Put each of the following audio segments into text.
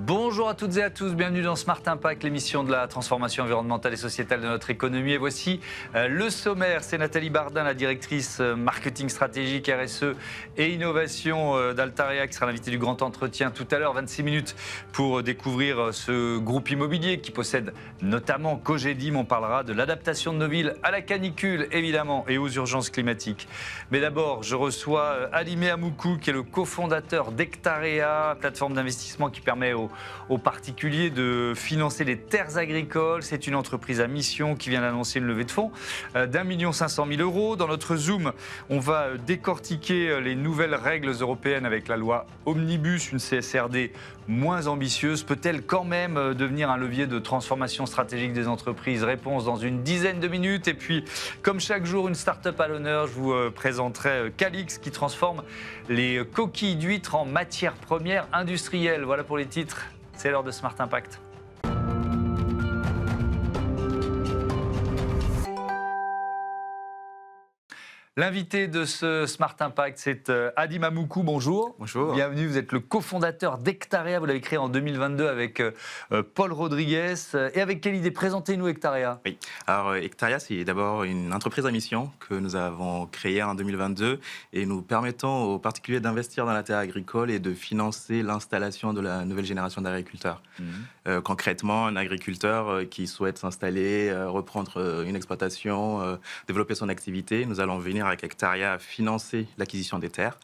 Bonjour à toutes et à tous, bienvenue dans Smart Impact, l'émission de la transformation environnementale et sociétale de notre économie. Et voici le sommaire, c'est Nathalie Bardin, la directrice marketing stratégique, RSE et innovation d'Altaria, qui sera l'invitée du grand entretien tout à l'heure, 26 minutes pour découvrir ce groupe immobilier qui possède notamment Cogedim. On parlera de l'adaptation de nos villes à la canicule, évidemment, et aux urgences climatiques. Mais d'abord, je reçois Alimé Amoukou, qui est le cofondateur d'Hectarea, plateforme d'investissement qui permet aux particuliers de financer les terres agricoles. C'est une entreprise à mission qui vient d'annoncer une levée de fonds d'1,5 million d'euros. Dans notre Zoom, on va décortiquer les nouvelles règles européennes avec la loi Omnibus, une CSRD moins ambitieuse. Peut-elle quand même devenir un levier de transformation stratégique des entreprises? Réponse dans une dizaine de minutes. Et puis, comme chaque jour, une start-up à l'honneur. Je vous présenterai Calix qui transforme les coquilles d'huîtres en matières premières industrielles. Voilà pour les titres. C'est l'heure de Smart Impact. L'invité de ce Smart Impact, c'est Adim Amoukou. Bonjour. Bonjour. Bienvenue, vous êtes le cofondateur d'Hectarea. Vous l'avez créé en 2022 avec Paul Rodriguez. Et avec quelle idée? Présentez-nous Hectarea. Oui, alors Hectarea, c'est d'abord une entreprise à mission que nous avons créée en 2022 et nous permettons aux particuliers d'investir dans la terre agricole et de financer l'installation de la nouvelle génération d'agriculteurs. Concrètement, un agriculteur qui souhaite s'installer, reprendre une exploitation, développer son activité, nous allons venir avec Hectarea financer l'acquisition des terres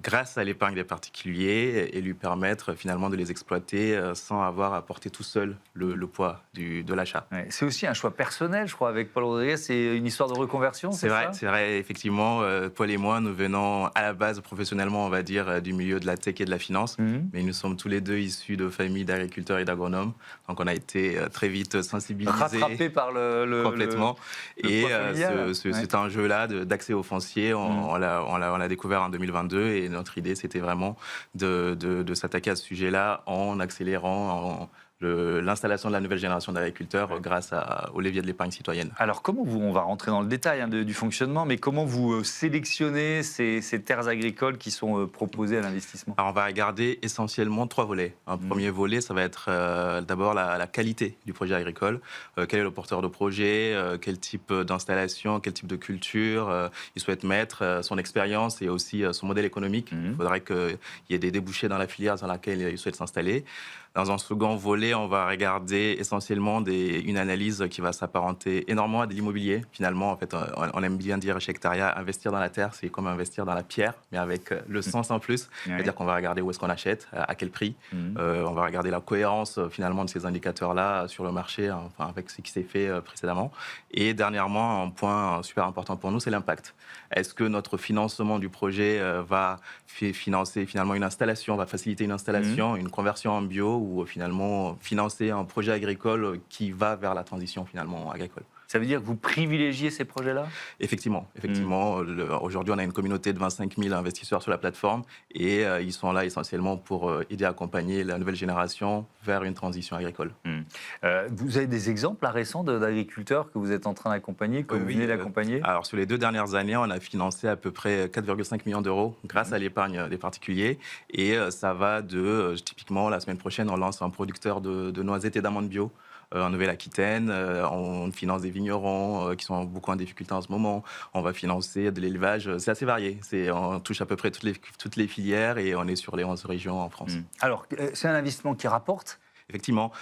grâce à l'épargne des particuliers et lui permettre finalement de les exploiter sans avoir à porter tout seul le poids de l'achat. Ouais, c'est aussi un choix personnel, je crois, avec Paul Rodriguez. C'est une histoire de reconversion, c'est ça? C'est vrai, effectivement. Paul et moi, nous venons à la base professionnellement, on va dire, du milieu de la tech et de la finance. Mais nous sommes tous les deux issus de familles d'agriculteurs et d'agronomes. Donc on a été très vite sensibilisés. Rattrapés par complètement. Et ouais. cet enjeu-là d'accès au foncier, on l'a découvert en 2022 et notre idée, c'était vraiment de s'attaquer à ce sujet-là en accélérant l'installation de la nouvelle génération d'agriculteurs grâce au levier de l'épargne citoyenne. Alors, on va rentrer dans le détail du fonctionnement, mais comment vous sélectionnez ces terres agricoles qui sont proposées à l'investissement? Alors, on va regarder essentiellement 3 volets. Un premier volet, ça va être d'abord la qualité du projet agricole. Quel est le porteur de projet? Quel type d'installation? Quel type de culture il souhaite mettre? Son expérience et aussi son modèle économique. Il faudrait qu'il y ait des débouchés dans la filière dans laquelle il souhaite s'installer. Dans un second volet, on va regarder essentiellement une analyse qui va s'apparenter énormément à de l'immobilier. Finalement, en fait, on aime bien dire chez Hectarea, investir dans la terre, c'est comme investir dans la pierre, mais avec le sens en plus. C'est-à-dire qu'on va regarder où est-ce qu'on achète, à quel prix. On va regarder la cohérence finalement de ces indicateurs-là sur le marché, enfin, avec ce qui s'est fait précédemment. Et dernièrement, un point super important pour nous, c'est l'impact. Est-ce que notre financement du projet va financer finalement une installation, va faciliter une installation, une conversion en bio, ou finalement financer un projet agricole qui va vers la transition finalement agricole? Ça veut dire que vous privilégiez ces projets-là? Effectivement. Aujourd'hui, on a une communauté de 25 000 investisseurs sur la plateforme et ils sont là essentiellement pour aider à accompagner la nouvelle génération vers une transition agricole. Vous avez des exemples récents d'agriculteurs que vous êtes en train d'accompagner, que vous venez d'accompagner? Alors, sur les 2 dernières années, on a financé à peu près 4,5 millions d'euros grâce à l'épargne des particuliers. Et ça va typiquement, la semaine prochaine, on lance un producteur de noisettes et d'amandes bio en Nouvelle-Aquitaine. On finance des vignerons qui sont beaucoup en difficulté en ce moment. On va financer de l'élevage. C'est assez varié. On touche à peu près toutes les filières et on est sur les 11 régions en France. Alors, c'est un investissement qui rapporte? Effectivement.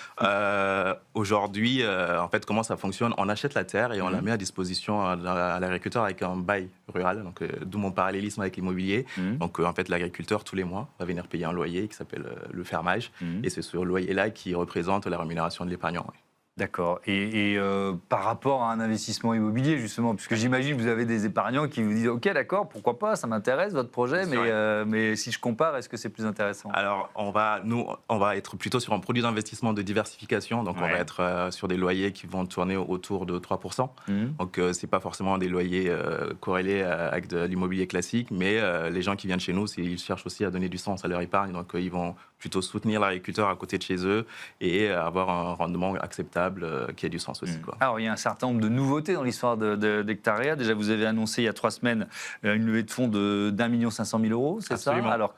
Aujourd'hui, en fait, comment ça fonctionne? On achète la terre et on la met à disposition à l'agriculteur avec un bail rural, donc d'où mon parallélisme avec l'immobilier. Donc, en fait, l'agriculteur, tous les mois, va venir payer un loyer qui s'appelle le fermage. Et c'est ce loyer-là qui représente la rémunération de l'épargnant. Ouais. D'accord. Et par rapport à un investissement immobilier, justement, puisque j'imagine que vous avez des épargnants qui vous disent « Ok, d'accord, pourquoi pas, ça m'intéresse, votre projet, mais si je compare, est-ce que c'est plus intéressant ?» Alors, on va être plutôt sur un produit d'investissement de diversification. Donc, on va être sur des loyers qui vont tourner autour de 3%. Donc, ce n'est pas forcément des loyers corrélés avec de l'immobilier classique, mais les gens qui viennent chez nous, ils cherchent aussi à donner du sens à leur épargne. Donc, ils vont plutôt soutenir l'agriculteur à côté de chez eux et avoir un rendement acceptable qui ait du sens aussi. Quoi. Alors, il y a un certain nombre de nouveautés dans l'histoire d'Hectaria. Déjà, vous avez annoncé il y a 3 semaines une levée de fonds de d'1,5 million, c'est ça? Absolument. Alors,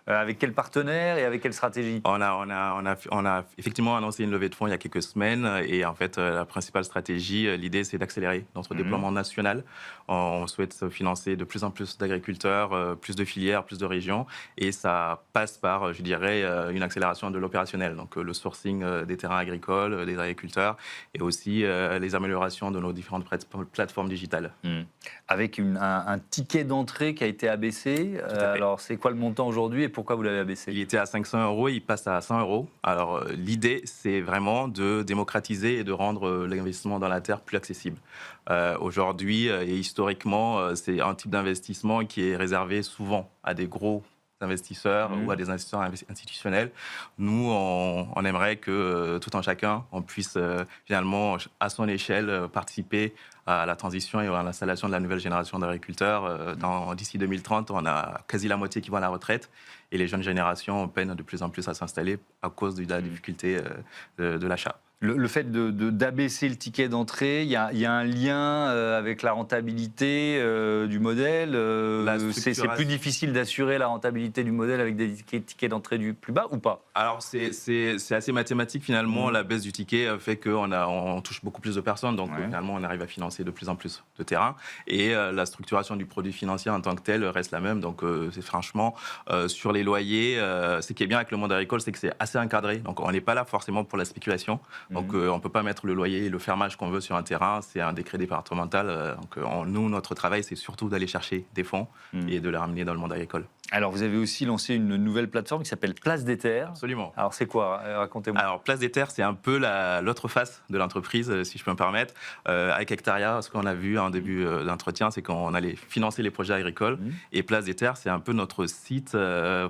avec quel partenaire et avec quelle stratégie? On a effectivement annoncé une levée de fonds il y a quelques semaines et en fait, la principale stratégie, l'idée, c'est d'accélérer notre déploiement national. On souhaite financer de plus en plus d'agriculteurs, plus de filières, plus de régions et ça passe par, je dirais, une accélération de l'opérationnel. Donc, le sourcing des terrains agricoles, des agriculteurs et aussi les améliorations de nos différentes plateformes digitales. Avec un ticket d'entrée qui a été abaissé. Alors, c'est quoi le montant aujourd'hui et pourquoi vous l'avez abaissé? Il était à 500 €, il passe à 100 €. Alors, l'idée, c'est vraiment de démocratiser et de rendre l'investissement dans la terre plus accessible. Aujourd'hui, et historiquement, c'est un type d'investissement qui est réservé souvent à des gros investisseurs ou à des investisseurs institutionnels. Nous, on aimerait que tout un chacun, on puisse finalement, à son échelle, participer à la transition et à l'installation de la nouvelle génération d'agriculteurs. D'ici 2030, on a quasi la moitié qui vont à la retraite et les jeunes générations peinent de plus en plus à s'installer à cause de la difficulté de l'achat. Le fait d'abaisser le ticket d'entrée, il y a un lien avec la rentabilité du modèle. C'est plus difficile d'assurer la rentabilité du modèle avec des tickets d'entrée du plus bas ou pas? Alors, c'est assez mathématique finalement. La baisse du ticket fait qu'on touche beaucoup plus de personnes. Donc, finalement, on arrive à financer de plus en plus de terrain. Et la structuration du produit financier en tant que tel reste la même. Donc, c'est franchement, sur les loyers, ce qui est bien avec le monde agricole, c'est que c'est assez encadré. Donc, on n'est pas là forcément pour la spéculation. Donc, on ne peut pas mettre le loyer et le fermage qu'on veut sur un terrain. C'est un décret départemental. Nous, notre travail, c'est surtout d'aller chercher des fonds et de les ramener dans le monde agricole. Alors, vous avez aussi lancé une nouvelle plateforme qui s'appelle Place des Terres. Absolument. Alors, c'est quoi? Racontez-moi. Alors, Place des Terres, c'est un peu l'autre face de l'entreprise, si je peux me permettre. Avec Hectaria, ce qu'on a vu en début d'entretien, c'est qu'on allait financer les projets agricoles. Et Place des Terres, c'est un peu notre site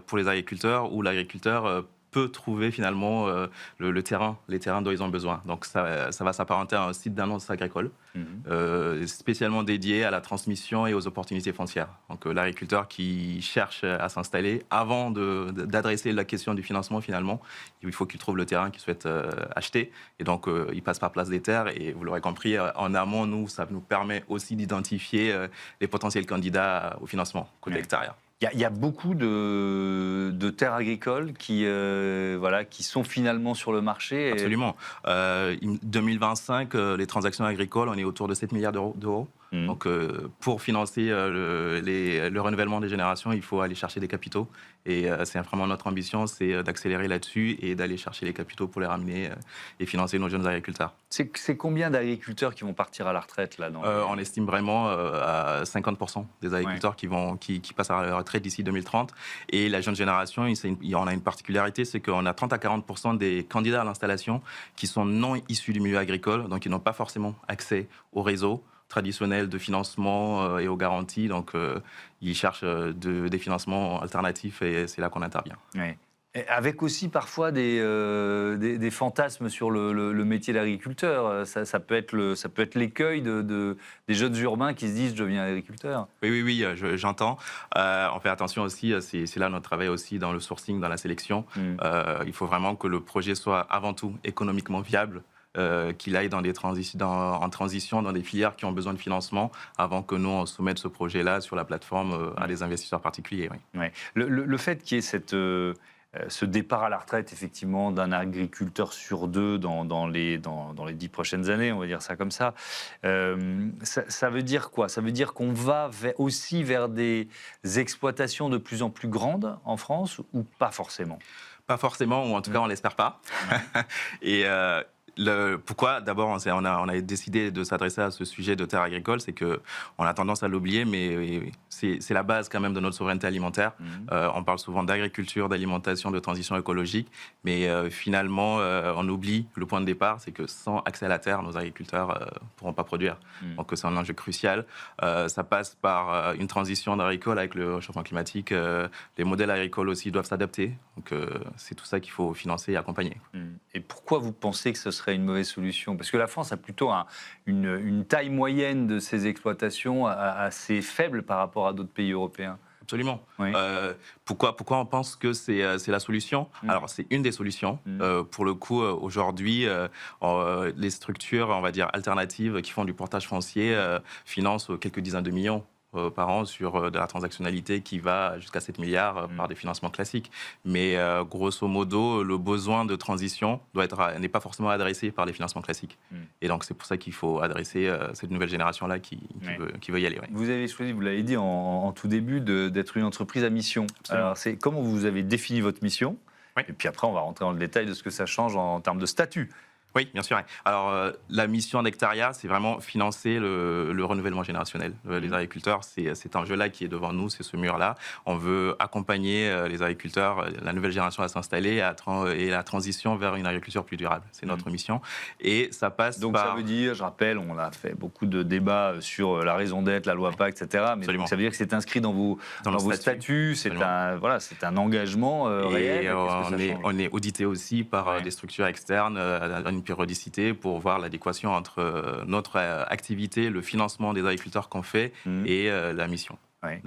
pour les agriculteurs où l'agriculteur peut trouver finalement les terrains dont ils ont besoin. Donc ça va s'apparenter à un site d'annonce agricole, spécialement dédié à la transmission et aux opportunités foncières. Donc l'agriculteur qui cherche à s'installer, avant d'adresser la question du financement finalement, il faut qu'il trouve le terrain qu'il souhaite acheter. Et donc il passe par Place des Terres et vous l'aurez compris, en amont, ça nous permet aussi d'identifier les potentiels candidats au financement côté Hectaria. Il y a beaucoup de terres agricoles qui sont finalement sur le marché. Absolument. 2025, les transactions agricoles, on est autour de 7 milliards d'euros. Donc, pour financer le renouvellement des générations, il faut aller chercher des capitaux. Et c'est vraiment notre ambition, c'est d'accélérer là-dessus et d'aller chercher les capitaux pour les ramener et financer nos jeunes agriculteurs. C'est combien d'agriculteurs qui vont partir à la retraite là, on estime vraiment à 50% des agriculteurs qui passent à la retraite d'ici 2030. Et la jeune génération, on a une particularité, c'est qu'on a 30 à 40% des candidats à l'installation qui sont non issus du milieu agricole, donc ils n'ont pas forcément accès au réseau traditionnel de financement et aux garanties. Donc, ils cherchent des financements alternatifs et c'est là qu'on intervient. Oui. Avec aussi parfois des fantasmes sur le métier d'agriculteur. Ça peut être l'écueil des jeunes urbains qui se disent « je deviens agriculteur ». Oui, j'entends. On fait attention aussi, c'est là notre travail aussi dans le sourcing, dans la sélection. Il faut vraiment que le projet soit avant tout économiquement viable. Qu'il aille en transition dans des filières qui ont besoin de financement avant que nous, on soumette ce projet-là sur la plateforme à des investisseurs particuliers. Oui. Ouais. Le fait qu'il y ait ce départ à la retraite, effectivement, d'un agriculteur sur 2 dans les 10 prochaines années, on va dire ça comme ça, ça veut dire quoi? Ça veut dire qu'on va aussi vers des exploitations de plus en plus grandes en France ou pas forcément? Pas forcément, ou en tout cas, on l'espère pas. Et pourquoi? D'abord, on a décidé de s'adresser à ce sujet de terres agricoles, c'est qu'on a tendance à l'oublier, mais c'est la base quand même de notre souveraineté alimentaire. On parle souvent d'agriculture, d'alimentation, de transition écologique, mais finalement, on oublie le point de départ, c'est que sans accès à la terre, nos agriculteurs ne pourront pas produire. Donc c'est un enjeu crucial. Ça passe par une transition agricole avec le réchauffement climatique. Les modèles agricoles aussi doivent s'adapter. Donc c'est tout ça qu'il faut financer et accompagner. Et pourquoi vous pensez que ce serait une mauvaise solution? Parce que la France a plutôt une taille moyenne de ses exploitations assez faible par rapport à d'autres pays européens. Absolument. Oui. Pourquoi on pense que c'est la solution? Alors, c'est une des solutions. Pour le coup, aujourd'hui, les structures, on va dire, alternatives qui font du portage foncier financent quelques dizaines de millions par an sur de la transactionnalité qui va jusqu'à 7 milliards par des financements classiques. Mais grosso modo, le besoin de transition n'est pas forcément adressé par les financements classiques. Et donc, c'est pour ça qu'il faut adresser cette nouvelle génération-là qui veut y aller. Ouais. Vous avez choisi, vous l'avez dit en tout début, d'être une entreprise à mission. Absolument. Alors, comment vous avez défini votre mission? Oui. Et puis après, on va rentrer dans le détail de ce que ça change en termes de statut. Oui, bien sûr. Alors, la mission Nectaria, c'est vraiment financer le renouvellement générationnel des agriculteurs. C'est cet enjeu-là qui est devant nous, c'est ce mur-là. On veut accompagner les agriculteurs, la nouvelle génération à s'installer et la transition vers une agriculture plus durable. C'est notre mission. Et ça passe donc par... ça veut dire, je rappelle, on a fait beaucoup de débats sur la raison d'être, la loi PAC, etc. Mais donc, ça veut dire que c'est inscrit dans vos statuts, c'est un engagement réel. Et on est audité aussi par des structures externes à une périodicité pour voir l'adéquation entre notre activité, le financement des agriculteurs qu'on fait et la mission. Ouais.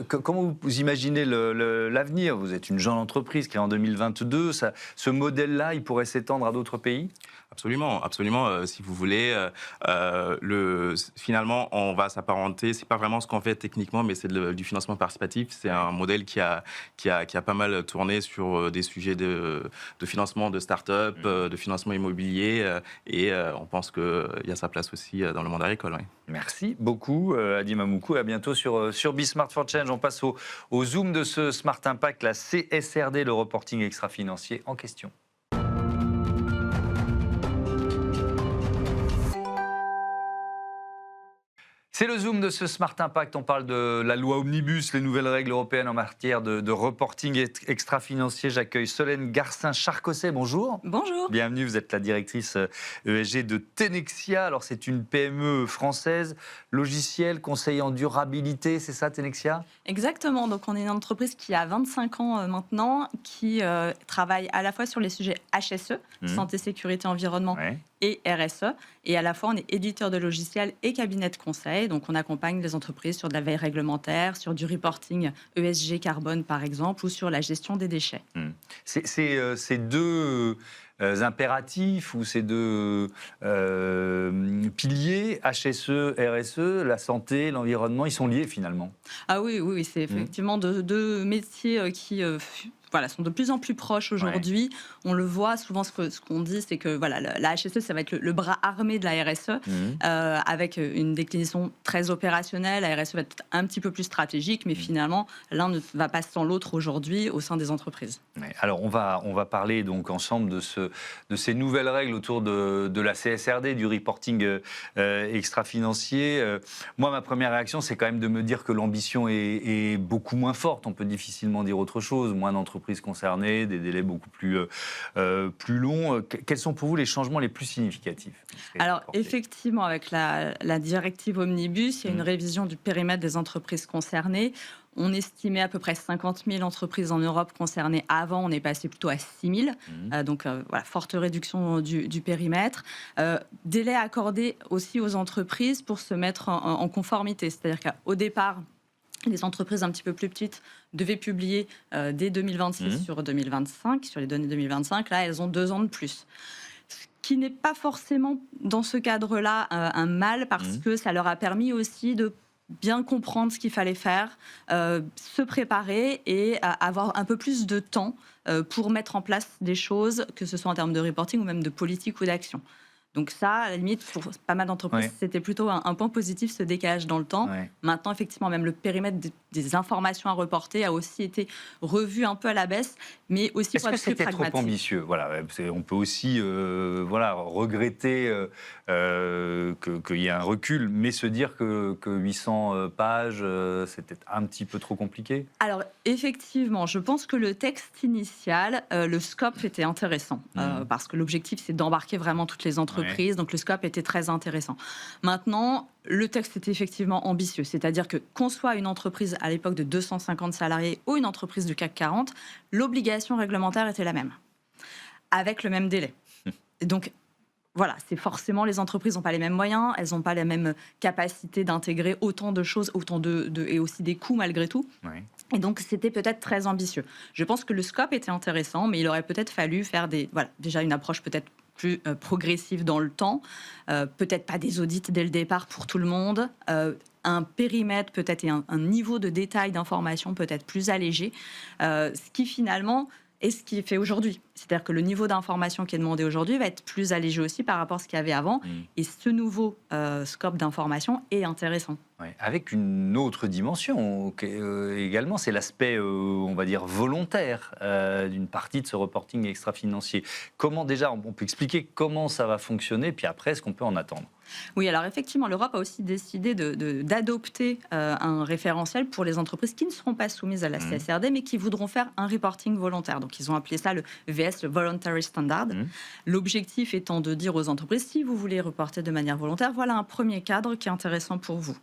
Comment vous imaginez l'avenir? Vous êtes une jeune entreprise créée en 2022. Ce modèle-là, il pourrait s'étendre à d'autres pays? Absolument, absolument. Si vous voulez, finalement, on va s'apparenter. C'est pas vraiment ce qu'on fait techniquement, mais c'est du financement participatif. C'est un modèle qui a pas mal tourné sur des sujets de financement de start-up, de financement immobilier, et on pense qu'il y a sa place aussi dans le monde agricole. Ouais. Merci beaucoup, Adi Mamoukou. À bientôt sur Smart for Change. On passe au zoom de ce Smart Impact, la CSRD, le reporting extra-financier en question. C'est le zoom de ce Smart Impact. On parle de la loi Omnibus, les nouvelles règles européennes en matière de reporting extra-financier. J'accueille Solène Garcin-Charcosset. Bonjour. Bonjour. Bienvenue, vous êtes la directrice ESG de Tenexia. Alors, c'est une PME française, logiciel, conseil en durabilité, c'est ça, Tenexia? Exactement. Donc, on est une entreprise qui a 25 ans maintenant, qui travaille à la fois sur les sujets HSE, santé, sécurité, environnement, et RSE. Et à la fois, on est éditeur de logiciels et cabinet de conseil. Donc, on accompagne les entreprises sur de la veille réglementaire, sur du reporting ESG carbone, par exemple, ou sur la gestion des déchets. Ces deux impératifs ou ces deux piliers, HSE, RSE, la santé, l'environnement, ils sont liés finalement? Ah oui, c'est effectivement deux métiers qui... sont de plus en plus proches aujourd'hui. On le voit souvent, ce qu'on dit, c'est que la HSE, ça va être le bras armé de la RSE, avec une déclinaison très opérationnelle. La RSE va être un petit peu plus stratégique, mais finalement, l'un ne va pas sans l'autre aujourd'hui au sein des entreprises. Alors, on va parler donc ensemble de ces nouvelles règles autour de la CSRD, du reporting extra-financier. Moi, ma première réaction, c'est quand même de me dire que l'ambition est beaucoup moins forte. On peut difficilement dire autre chose. Moins d'entreprises concernées, des délais beaucoup plus longs. Quels sont pour vous les changements les plus significatifs? Alors, effectivement, avec la directive Omnibus, il y a une révision du périmètre des entreprises concernées. On estimait à peu près 50 000 entreprises en Europe concernées avant. On est passé plutôt à 6 000. Donc, forte réduction du périmètre. Délai accordé aussi aux entreprises pour se mettre en conformité. C'est-à-dire qu'au départ, les entreprises un petit peu plus petites devaient publier dès 2026 sur 2025, sur les données 2025. Là, elles ont 2 ans de plus. Ce qui n'est pas forcément, dans ce cadre-là, un mal, parce que ça leur a permis aussi de bien comprendre ce qu'il fallait faire, se préparer et avoir un peu plus de temps pour mettre en place des choses, que ce soit en termes de reporting ou même de politique ou d'action. Donc ça, à la limite, pour pas mal d'entreprises, c'était plutôt un point positif, ce décalage dans le temps. Maintenant, effectivement, même le périmètre des informations à reporter a aussi été revu un peu à la baisse, mais aussi pour être plus pragmatique. Est-ce que c'était trop ambitieux? On peut aussi regretter qu'il y ait un recul, mais se dire que 800 pages, c'était un petit peu trop compliqué? Alors, effectivement, je pense que le texte initial, le scope était intéressant, parce que l'objectif, c'est d'embarquer vraiment toutes les entreprises. Donc le scope était très intéressant. Maintenant, le texte était effectivement ambitieux, c'est-à-dire que qu'on soit une entreprise à l'époque de 250 salariés ou une entreprise du CAC 40, l'obligation réglementaire était la même, avec le même délai. Donc voilà, c'est forcément, les entreprises n'ont pas les mêmes moyens, elles n'ont pas la même capacité d'intégrer autant de choses, et aussi des coûts malgré tout. Oui. Et donc, c'était peut-être très ambitieux. Je pense que le scope était intéressant, mais il aurait peut-être fallu faire déjà une approche peut-être plus progressive dans le temps, peut-être pas des audits dès le départ pour tout le monde, un périmètre peut-être et un niveau de détail d'information peut-être plus allégé, ce qui finalement est ce qui est fait aujourd'hui. C'est-à-dire que le niveau d'information qui est demandé aujourd'hui va être plus allégé aussi par rapport à ce qu'il y avait avant, et ce nouveau scope d'information est intéressant. Ouais, avec une autre dimension également, c'est l'aspect, on va dire, volontaire d'une partie de ce reporting extra-financier. Comment déjà, on peut expliquer comment ça va fonctionner, puis après, ce qu'on peut en attendre? Oui, alors effectivement, l'Europe a aussi décidé d'adopter un référentiel pour les entreprises qui ne seront pas soumises à la CSRD, mais qui voudront faire un reporting volontaire. Donc, ils ont appelé ça le VS, le Voluntary Standard. L'objectif étant de dire aux entreprises, si vous voulez reporter de manière volontaire, voilà un premier cadre qui est intéressant pour vous.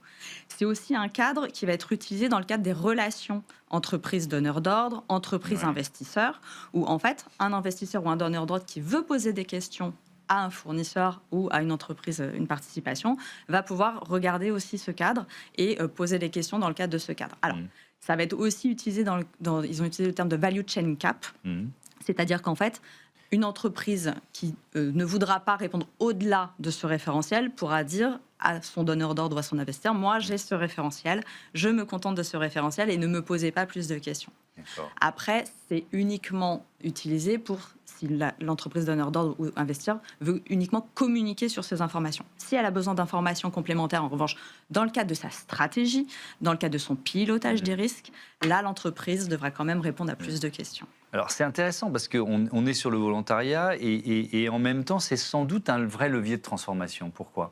C'est aussi un cadre qui va être utilisé dans le cadre des relations entreprises-donneurs d'ordre, entreprises-investisseurs, où en fait, un investisseur ou un donneur d'ordre qui veut poser des questions à un fournisseur ou à une entreprise, une participation, va pouvoir regarder aussi ce cadre et poser des questions dans le cadre de ce cadre. Alors, ça va être aussi utilisé ils ont utilisé le terme de value chain cap, c'est-à-dire qu'en fait, une entreprise qui ne voudra pas répondre au-delà de ce référentiel pourra dire à son donneur d'ordre ou à son investisseur, moi j'ai ce référentiel, je me contente de ce référentiel et ne me posez pas plus de questions. Après, c'est uniquement utilisé pour si l'entreprise donneur d'ordre ou investisseur veut uniquement communiquer sur ces informations. Si elle a besoin d'informations complémentaires, en revanche, dans le cadre de sa stratégie, dans le cadre de son pilotage des risques, là, l'entreprise devra quand même répondre à plus de questions. Alors c'est intéressant parce qu'on est sur le volontariat et en même temps, c'est sans doute un vrai levier de transformation. Pourquoi ?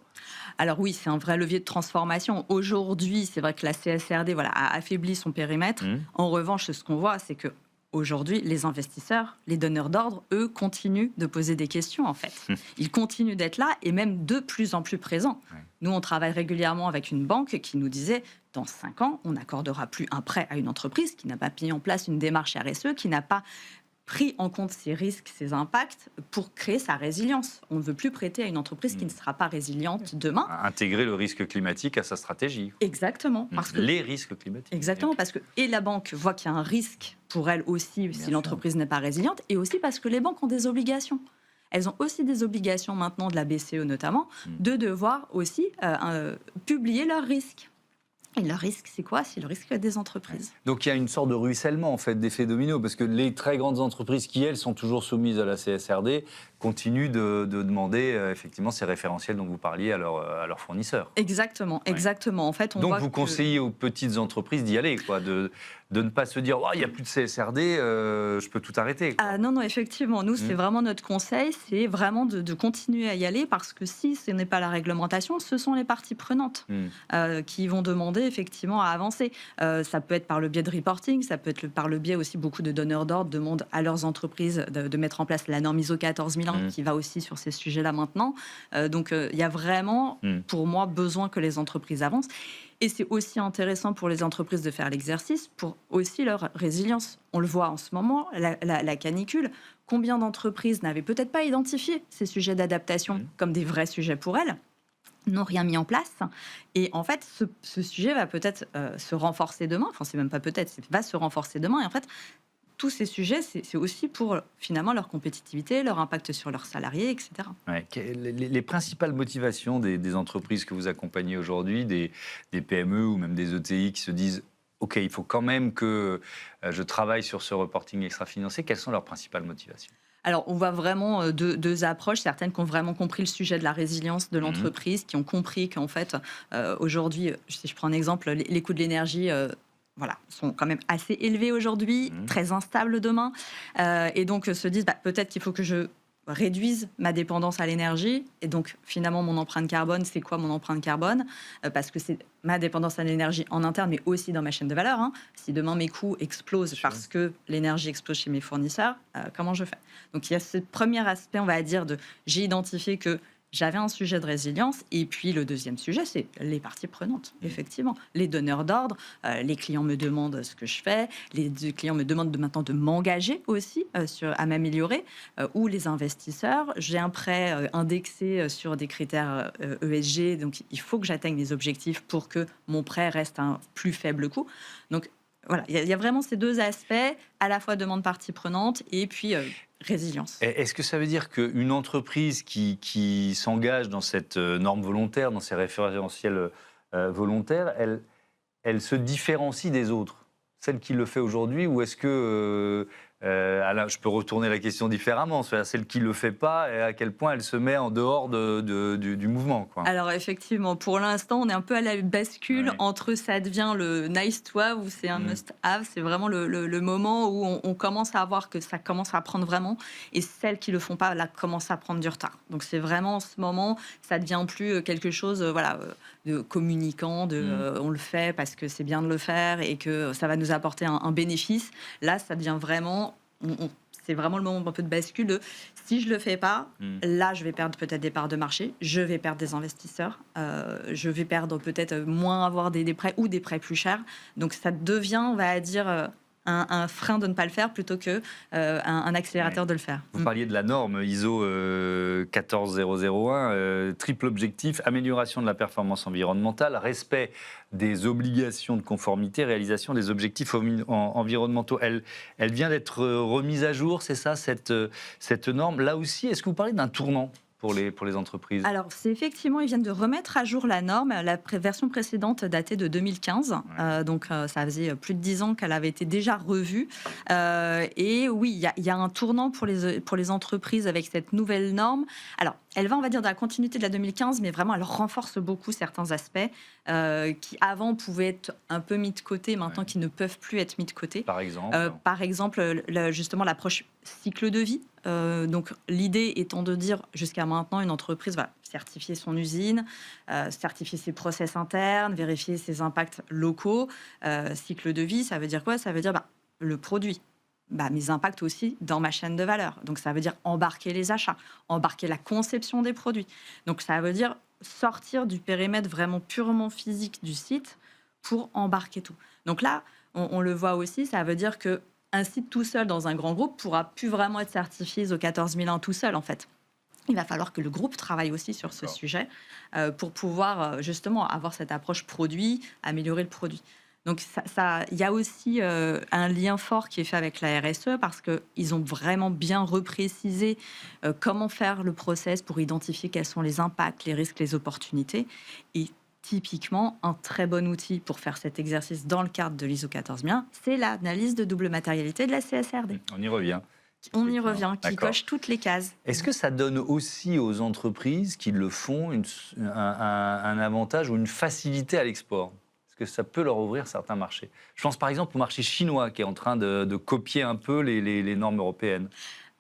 Alors oui, c'est un vrai levier de transformation. Aujourd'hui, c'est vrai que la CSRD a affaibli son périmètre. En revanche, ce qu'on voit, c'est que aujourd'hui, les investisseurs, les donneurs d'ordre, eux, continuent de poser des questions, en fait. Ils continuent d'être là et même de plus en plus présents. Nous, on travaille régulièrement avec une banque qui nous disait, dans 5 ans, on n'accordera plus un prêt à une entreprise qui n'a pas mis en place une démarche RSE, qui n'a pas pris en compte ses risques, ses impacts pour créer sa résilience. On ne veut plus prêter à une entreprise qui ne sera pas résiliente demain. Intégrer le risque climatique à sa stratégie. Exactement. Parce que, les risques climatiques. Exactement, parce que et la banque voit qu'il y a un risque pour elle aussi si l'entreprise n'est pas résiliente, et aussi parce que les banques ont des obligations. Elles ont aussi des obligations maintenant, de la BCE notamment, de devoir aussi publier leurs risques. Et le risque, c'est quoi ? C'est le risque des entreprises. Donc il y a une sorte de ruissellement, en fait, d'effet domino, parce que les très grandes entreprises qui, elles, sont toujours soumises à la CSRD, continuent de demander effectivement ces référentiels dont vous parliez à leurs fournisseurs. Exactement, exactement. En fait, donc vous conseillez aux petites entreprises d'y aller, quoi, de ne pas se dire, il n'y a plus de CSRD, je peux tout arrêter. Ah, non, effectivement, nous, c'est vraiment notre conseil, c'est vraiment de continuer à y aller, parce que si ce n'est pas la réglementation, ce sont les parties prenantes qui vont demander effectivement à avancer. Ça peut être par le biais de reporting, ça peut être par le biais aussi, beaucoup de donneurs d'ordre demandent à leurs entreprises de mettre en place la norme ISO 14001 qui va aussi sur ces sujets-là maintenant. Donc il y a vraiment, pour moi, besoin que les entreprises avancent. Et c'est aussi intéressant pour les entreprises de faire l'exercice pour aussi leur résilience. On le voit en ce moment, la canicule. Combien d'entreprises n'avaient peut-être pas identifié ces sujets d'adaptation comme des vrais sujets pour elles, n'ont rien mis en place. Et en fait, ce sujet va peut-être se renforcer demain. Enfin, c'est même pas peut-être, va se renforcer demain. Et en fait, tous ces sujets, c'est aussi pour finalement leur compétitivité, leur impact sur leurs salariés, etc. Ouais. Les principales motivations des entreprises que vous accompagnez aujourd'hui, des PME ou même des ETI qui se disent « Ok, il faut quand même que je travaille sur ce reporting extra-financier », quelles sont leurs principales motivations ? Alors, on voit vraiment deux approches. Certaines qui ont vraiment compris le sujet de la résilience de l'entreprise, qui ont compris qu'en fait, aujourd'hui, si je prends un exemple, les coûts de l'énergie sont quand même assez élevés aujourd'hui, très instables demain. Et donc, se disent peut-être qu'il faut que je réduise ma dépendance à l'énergie. Et donc, finalement, mon empreinte carbone, c'est quoi mon empreinte carbone ? Parce que c'est ma dépendance à l'énergie en interne, mais aussi dans ma chaîne de valeur. Si demain, mes coûts explosent parce que l'énergie explose chez mes fournisseurs, comment je fais ? Donc, il y a ce premier aspect, on va dire, j'ai identifié que j'avais un sujet de résilience. Et puis, le deuxième sujet, c'est les parties prenantes, effectivement. Les donneurs d'ordre, les clients me demandent ce que je fais, les clients me demandent maintenant de m'engager aussi à m'améliorer, ou les investisseurs. J'ai un prêt indexé sur des critères ESG, donc il faut que j'atteigne les objectifs pour que mon prêt reste un plus faible coût. Donc, voilà, il y a vraiment ces deux aspects, à la fois demande partie prenante et puis résilience. Est-ce que ça veut dire qu'une entreprise qui s'engage dans cette norme volontaire, dans ces référentiels volontaires, elle se différencie des autres, celle qui le fait aujourd'hui, ou est-ce que, Alain, je peux retourner la question différemment, c'est-à-dire celle qui ne le fait pas, et à quel point elle se met en dehors du mouvement, quoi. Alors effectivement, pour l'instant, on est un peu à la bascule entre ça devient le nice to have ou c'est un must have. C'est vraiment le moment où on commence à voir que ça commence à prendre vraiment, et celles qui le font pas, là, commencent à prendre du retard. Donc c'est vraiment en ce moment, ça devient plus quelque chose, de communicant, on le fait parce que c'est bien de le faire et que ça va nous apporter un bénéfice. Là, ça devient vraiment c'est vraiment le moment un peu de bascule de si je le fais pas, là je vais perdre peut-être des parts de marché, je vais perdre des investisseurs, je vais perdre peut-être moins avoir des prêts ou des prêts plus chers. Donc ça devient, on va dire, un frein de ne pas le faire plutôt que un accélérateur de le faire. Vous parliez de la norme ISO 14001, triple objectif, amélioration de la performance environnementale, respect des obligations de conformité, réalisation des objectifs environnementaux. Elle vient d'être remise à jour, c'est ça, cette norme. Là aussi, est-ce que vous parlez d'un tournant pour les entreprises? Alors, c'est effectivement, ils viennent de remettre à jour la norme. La version précédente datait de 2015. Donc, ça faisait plus de 10 ans qu'elle avait été déjà revue. Et oui, il y a un tournant pour les entreprises avec cette nouvelle norme. Alors, elle va, on va dire, dans la continuité de la 2015, mais vraiment, elle renforce beaucoup certains aspects qui, avant, pouvaient être un peu mis de côté, maintenant, qui ne peuvent plus être mis de côté. Par exemple Justement, l'approche cycle de vie. Donc, l'idée étant de dire, jusqu'à maintenant, une entreprise va certifier son usine, certifier ses process internes, vérifier ses impacts locaux. Cycle de vie, ça veut dire quoi? Ça veut dire le produit. Mes impacts aussi dans ma chaîne de valeur. Donc, ça veut dire embarquer les achats, embarquer la conception des produits. Donc, ça veut dire sortir du périmètre vraiment purement physique du site pour embarquer tout. Donc là, on le voit aussi, ça veut dire que un site tout seul dans un grand groupe pourra plus vraiment être certifié ISO 14001 tout seul, en fait. Il va falloir que le groupe travaille aussi sur ce sujet pour pouvoir justement avoir cette approche produit, améliorer le produit. Donc, il y a aussi un lien fort qui est fait avec la RSE parce qu'ils ont vraiment bien reprécisé comment faire le process pour identifier quels sont les impacts, les risques, les opportunités. Et typiquement, un très bon outil pour faire cet exercice dans le cadre de l'ISO 14001, c'est l'analyse de double matérialité de la CSRD. On y revient. Qui coche toutes les cases. Est-ce que ça donne aussi aux entreprises qui le font un avantage ou une facilité à l'export? Est-ce que ça peut leur ouvrir certains marchés? Je pense par exemple au marché chinois qui est en train de copier un peu les normes européennes.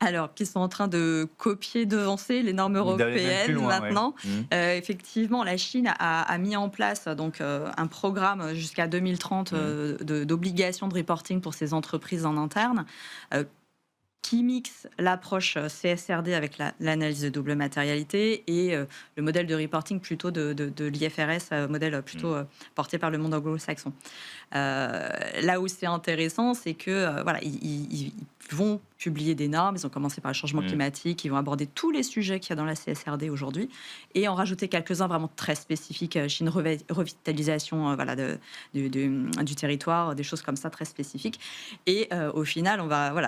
Alors, qui sont en train de copier, devancer les normes européennes maintenant. Effectivement, la Chine a mis en place donc, un programme jusqu'à 2030 d'obligation de reporting pour ses entreprises en interne, qui mixe l'approche CSRD avec l'analyse de double matérialité et le modèle de reporting plutôt de l'IFRS, modèle plutôt porté par le monde anglo-saxon. Là où c'est intéressant, c'est que ils vont publier des normes. Ils ont commencé par le changement climatique. Ils vont aborder tous les sujets qu'il y a dans la CSRD aujourd'hui et en rajouter quelques-uns vraiment très spécifiques. Chine, revitalisation du territoire, des choses comme ça très spécifiques. Et au final,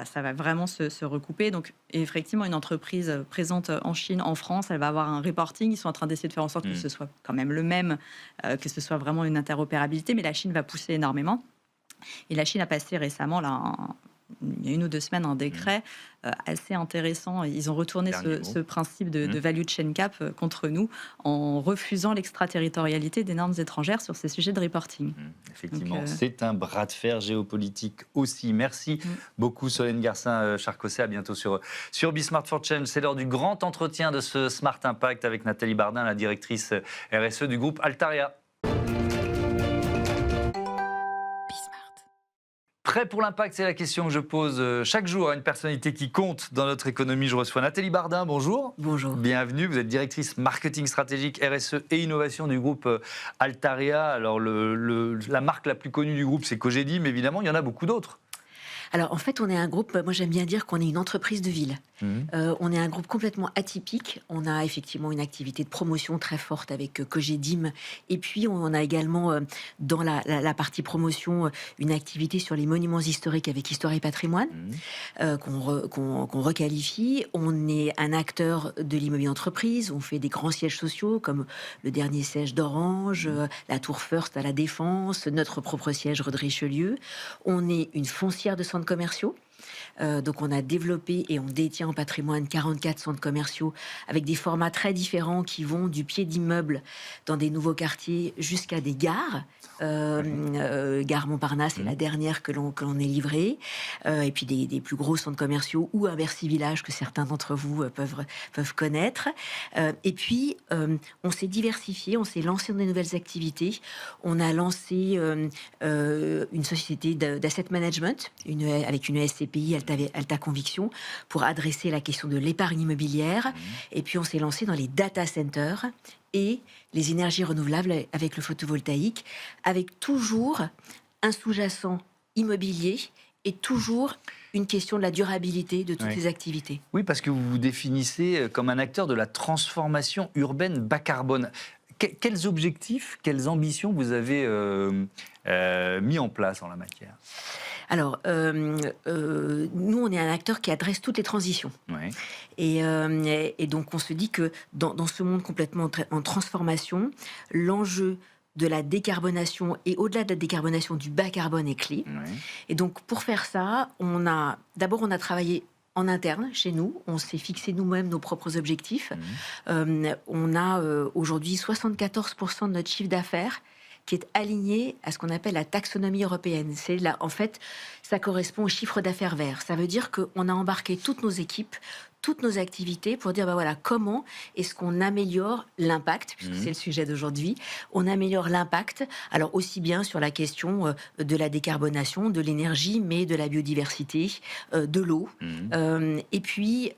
ça va vraiment se recouper. Donc, effectivement, une entreprise présente en Chine, en France, elle va avoir un reporting. Ils sont en train d'essayer de faire en sorte que ce soit quand même le même, que ce soit vraiment une interopérabilité. Mais la Chine va pousser énormément. Et la Chine a passé récemment, il y a 1 ou 2 semaines, un décret assez intéressant. Ils ont retourné ce principe de value chain cap contre nous en refusant l'extraterritorialité des normes étrangères sur ces sujets de reporting. Effectivement, c'est un bras de fer géopolitique aussi. Merci beaucoup Solène Garcin-Charcosset. À bientôt sur Bismart for Change. C'est l'heure du grand entretien de ce Smart Impact avec Nathalie Bardin, la directrice RSE du groupe Altaria. Prêt pour l'impact, c'est la question que je pose chaque jour à une personnalité qui compte dans notre économie. Je reçois Nathalie Bardin, bonjour. Bonjour. Bienvenue, vous êtes directrice marketing stratégique, RSE et innovation du groupe Altaria. Alors la marque la plus connue du groupe, c'est Cogedim, mais évidemment, il y en a beaucoup d'autres. Alors en fait, on est un groupe, moi j'aime bien dire qu'on est une entreprise de ville. On est un groupe complètement atypique. On a effectivement une activité de promotion très forte avec Cogedim. Et puis on a également dans la partie promotion une activité sur les monuments historiques avec Histoire et Patrimoine qu'on requalifie. On est un acteur de l'immobilier entreprise. On fait des grands sièges sociaux comme le dernier siège d'Orange, la Tour First à la Défense, notre propre siège rue de Richelieu. On est une foncière de centres commerciaux. Donc on a développé et on détient en patrimoine 44 centres commerciaux avec des formats très différents qui vont du pied d'immeuble dans des nouveaux quartiers jusqu'à des gares. Gare Montparnasse est la dernière que l'on est livrée. Et puis des plus gros centres commerciaux ou un Bercy Village que certains d'entre vous peuvent connaître. Et puis on s'est diversifié, on s'est lancé dans de nouvelles activités. On a lancé une société d'asset management avec une SCPI Alta Conviction pour adresser la question de l'épargne immobilière. Et puis on s'est lancé dans les data centers et les énergies renouvelables avec le photovoltaïque, avec toujours un sous-jacent immobilier et toujours une question de la durabilité de toutes les activités. Oui, parce que vous vous définissez comme un acteur de la transformation urbaine bas carbone. Quels objectifs, quelles ambitions vous avez mis en place en la matière ? Alors, nous, on est un acteur qui adresse toutes les transitions. Ouais. Et donc, on se dit que dans ce monde complètement en transformation, l'enjeu de la décarbonation et au-delà de la décarbonation du bas carbone est clé. Ouais. Et donc, pour faire ça, on a travaillé en interne, chez nous. On s'est fixé nous-mêmes nos propres objectifs. On a aujourd'hui 74% de notre chiffre d'affaires qui est aligné à ce qu'on appelle la taxonomie européenne. En fait, ça correspond au chiffre d'affaires vert. Ça veut dire qu'on a embarqué toutes nos équipes, toutes nos activités pour dire, voilà, comment est-ce qu'on améliore l'impact, puisque c'est le sujet d'aujourd'hui. On améliore l'impact, alors aussi bien sur la question de la décarbonation, de l'énergie, mais de la biodiversité, de l'eau, et puis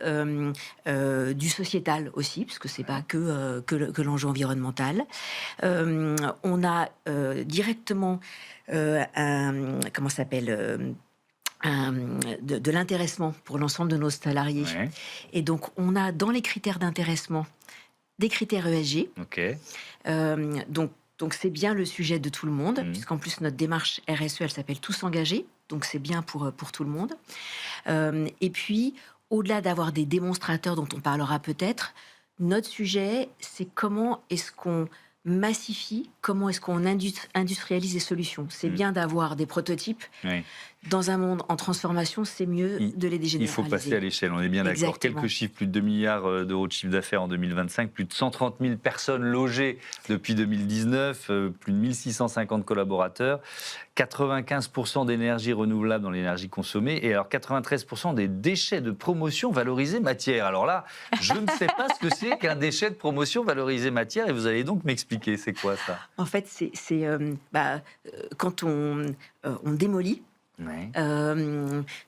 du sociétal aussi, parce que c'est pas que l'enjeu environnemental. On a directement de l'intéressement pour l'ensemble de nos salariés. Ouais. Et donc, on a dans les critères d'intéressement des critères ESG. Okay. Donc, c'est bien le sujet de tout le monde, puisqu'en plus, notre démarche RSE, elle s'appelle Tous engagés. Donc, c'est bien pour tout le monde. Et puis, au-delà d'avoir des démonstrateurs dont on parlera peut-être, notre sujet, c'est comment est-ce qu'on massifie, comment est-ce qu'on industrialise les solutions. C'est bien d'avoir des prototypes. Oui. Dans un monde en transformation, c'est mieux de les dégénéraliser. Il faut passer à l'échelle, on est bien d'accord. Quelques chiffres, plus de 2 milliards d'euros de chiffre d'affaires en 2025, plus de 130 000 personnes logées depuis 2019, plus de 1650 collaborateurs, 95% d'énergie renouvelable dans l'énergie consommée, et alors 93% des déchets de promotion valorisés matière. Alors là, je ne sais pas ce que c'est qu'un déchet de promotion valorisé matière, et vous allez donc m'expliquer, c'est quoi ça ? En fait, c'est quand on démolit. Ouais.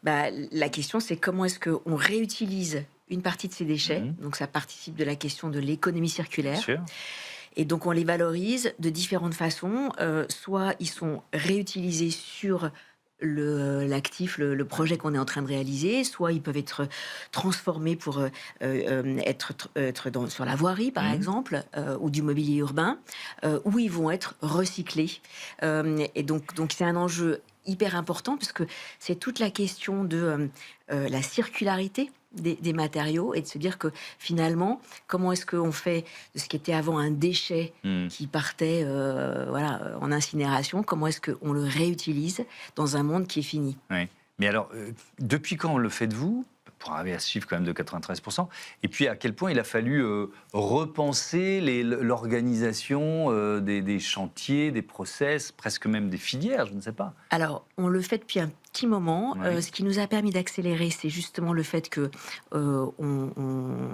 La question, c'est comment est-ce qu'on réutilise une partie de ces déchets. Donc, ça participe de la question de l'économie circulaire. Bien sûr. Et donc, on les valorise de différentes façons. Soit ils sont réutilisés sur l'actif, le projet qu'on est en train de réaliser, soit ils peuvent être transformés pour être sur la voirie, par exemple, ou du mobilier urbain, ou ils vont être recyclés. Et donc c'est un enjeu hyper important, puisque c'est toute la question de la circularité des matériaux, et de se dire que finalement, comment est-ce qu'on fait de ce qui était avant un déchet qui partait en incinération, comment est-ce qu'on le réutilise dans un monde qui est fini. Oui. Mais alors, depuis quand le faites-vous, pour arriver à ce chiffre quand même de 93%, et puis à quel point il a fallu repenser l'organisation des chantiers, des process, presque même des filières, je ne sais pas. Alors, on le fait depuis un petit moment. Oui. Ce qui nous a permis d'accélérer, c'est justement le fait que on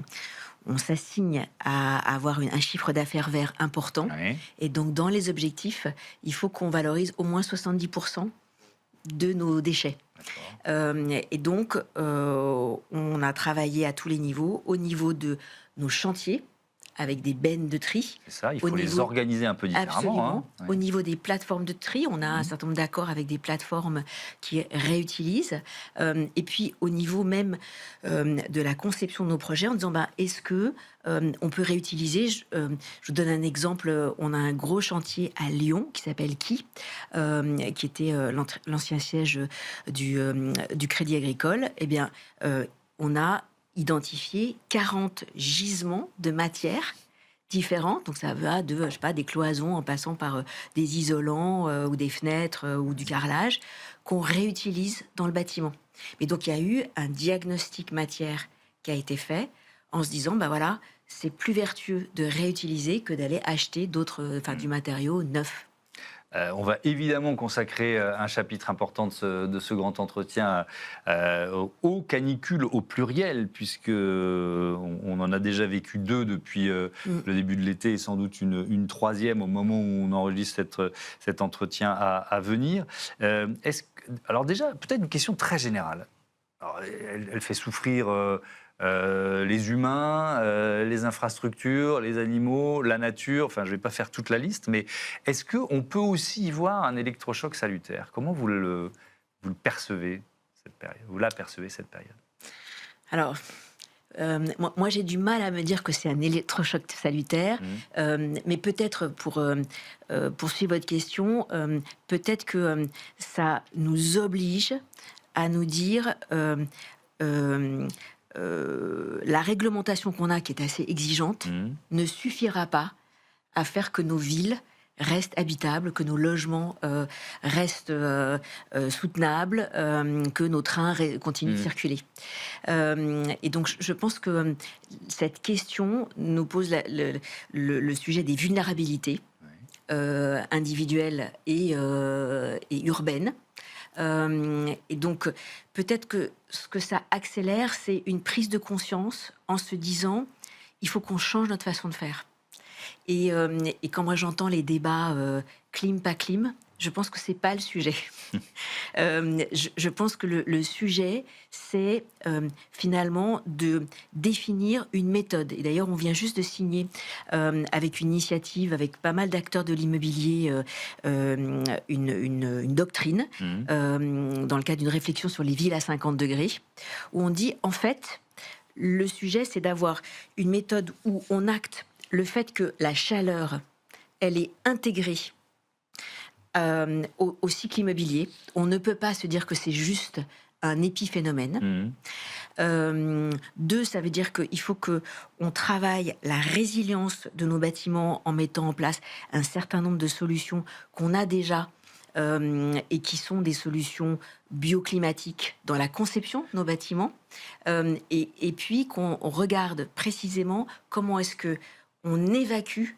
s'assigne à avoir un chiffre d'affaires vert important. Oui. Et donc, dans les objectifs, il faut qu'on valorise au moins 70% de nos déchets. Et donc, on a travaillé à tous les niveaux, au niveau de nos chantiers, avec des bennes de tri. C'est ça, il faut les organiser un peu différemment. Absolument. Hein. Au niveau des plateformes de tri, on a un certain nombre d'accords avec des plateformes qui réutilisent. Et puis, au niveau même de la conception de nos projets, en disant, est-ce que on peut réutiliser je vous donne un exemple. On a un gros chantier à Lyon qui s'appelle qui était l'ancien siège du Crédit Agricole. Eh bien, on a identifié 40 gisements de matières différentes. Donc ça va de, je sais pas, des cloisons en passant par des isolants ou des fenêtres ou du carrelage qu'on réutilise dans le bâtiment. Mais donc il y a eu un diagnostic matière qui a été fait en se disant, voilà, c'est plus vertueux de réutiliser que d'aller acheter du matériau neuf. On va évidemment consacrer un chapitre important de ce grand entretien aux canicules au pluriel, puisque on en a déjà vécu 2 depuis le début de l'été et sans doute une 3e au moment où on enregistre cet entretien à venir. Alors déjà, peut-être une question très générale. Alors, elle fait souffrir les humains, les infrastructures, les animaux, la nature, enfin je ne vais pas faire toute la liste, mais est-ce qu'on peut aussi y voir un électrochoc salutaire? Comment vous le percevez, cette période? Vous l'apercevez, cette période? Alors, moi j'ai du mal à me dire que c'est un électrochoc salutaire, mais peut-être pour poursuivre votre question, peut-être que ça nous oblige à nous dire... la réglementation qu'on a, qui est assez exigeante, ne suffira pas à faire que nos villes restent habitables, que nos logements restent soutenables, que nos trains continuent de circuler. Et donc, je pense que cette question nous pose le sujet des vulnérabilités individuelles et urbaines. Et donc, peut-être que ce que ça accélère, c'est une prise de conscience en se disant, il faut qu'on change notre façon de faire. Et quand moi j'entends les débats clim, pas clim, je pense que c'est pas le sujet. Je pense que le sujet, c'est finalement de définir une méthode. Et d'ailleurs, on vient juste de signer avec une initiative, avec pas mal d'acteurs de l'immobilier, une doctrine dans le cadre d'une réflexion sur les villes à 50 degrés, où on dit, en fait, le sujet, c'est d'avoir une méthode où on acte le fait que la chaleur, elle est intégrée au cycle immobilier. On ne peut pas se dire que c'est juste un épiphénomène. 2, ça veut dire qu'il faut qu'on travaille la résilience de nos bâtiments en mettant en place un certain nombre de solutions qu'on a déjà et qui sont des solutions bioclimatiques dans la conception de nos bâtiments. Et puis qu'on regarde précisément comment est-ce qu'on évacue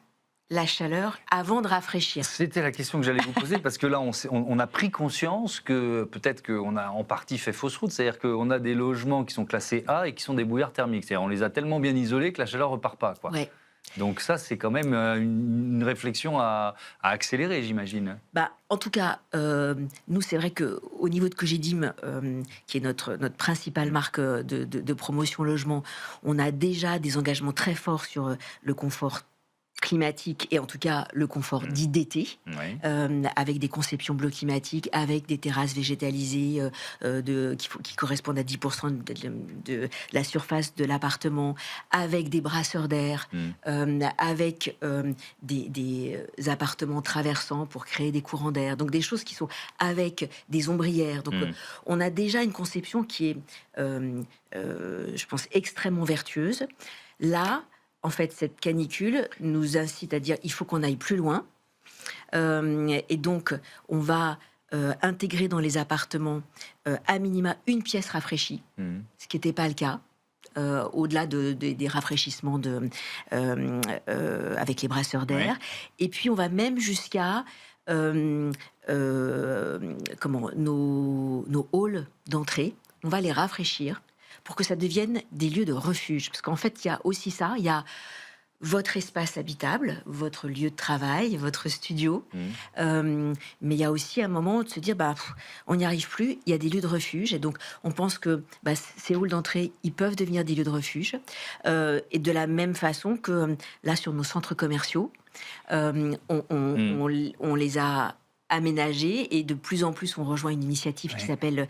la chaleur avant de rafraîchir. C'était la question que j'allais vous poser, parce que là, on a pris conscience que peut-être qu'on a en partie fait fausse route, c'est-à-dire qu'on a des logements qui sont classés A et qui sont des bouillards thermiques. C'est-à-dire on les a tellement bien isolés que la chaleur ne repart pas, quoi. Ouais. Donc ça, c'est quand même une réflexion à accélérer, j'imagine. En tout cas, nous, c'est vrai qu'au niveau de Cogedim, qui est notre principale marque de promotion logement, on a déjà des engagements très forts sur le confort climatique et en tout cas le confort dit d'été, avec des conceptions bioclimatiques, avec des terrasses végétalisées qui correspondent à 10% de la surface de l'appartement, avec des brasseurs d'air, avec des appartements traversants pour créer des courants d'air, donc des choses qui sont avec des ombrières. Donc on a déjà une conception qui est, je pense, extrêmement vertueuse. Là, en fait, cette canicule nous incite à dire il faut qu'on aille plus loin. Et donc, on va intégrer dans les appartements à minima une pièce rafraîchie, ce qui n'était pas le cas. Au-delà des rafraîchissements avec les brasseurs d'air. Et puis, on va même jusqu'à nos halls d'entrée. On va les rafraîchir pour que ça devienne des lieux de refuge. Parce qu'en fait, il y a aussi ça, il y a votre espace habitable, votre lieu de travail, votre studio. Mais il y a aussi un moment de se dire, on n'y arrive plus, il y a des lieux de refuge. Et donc, on pense que ces halls d'entrée, ils peuvent devenir des lieux de refuge. Et de la même façon que là, sur nos centres commerciaux, on les a aménagés et de plus en plus, on rejoint une initiative qui s'appelle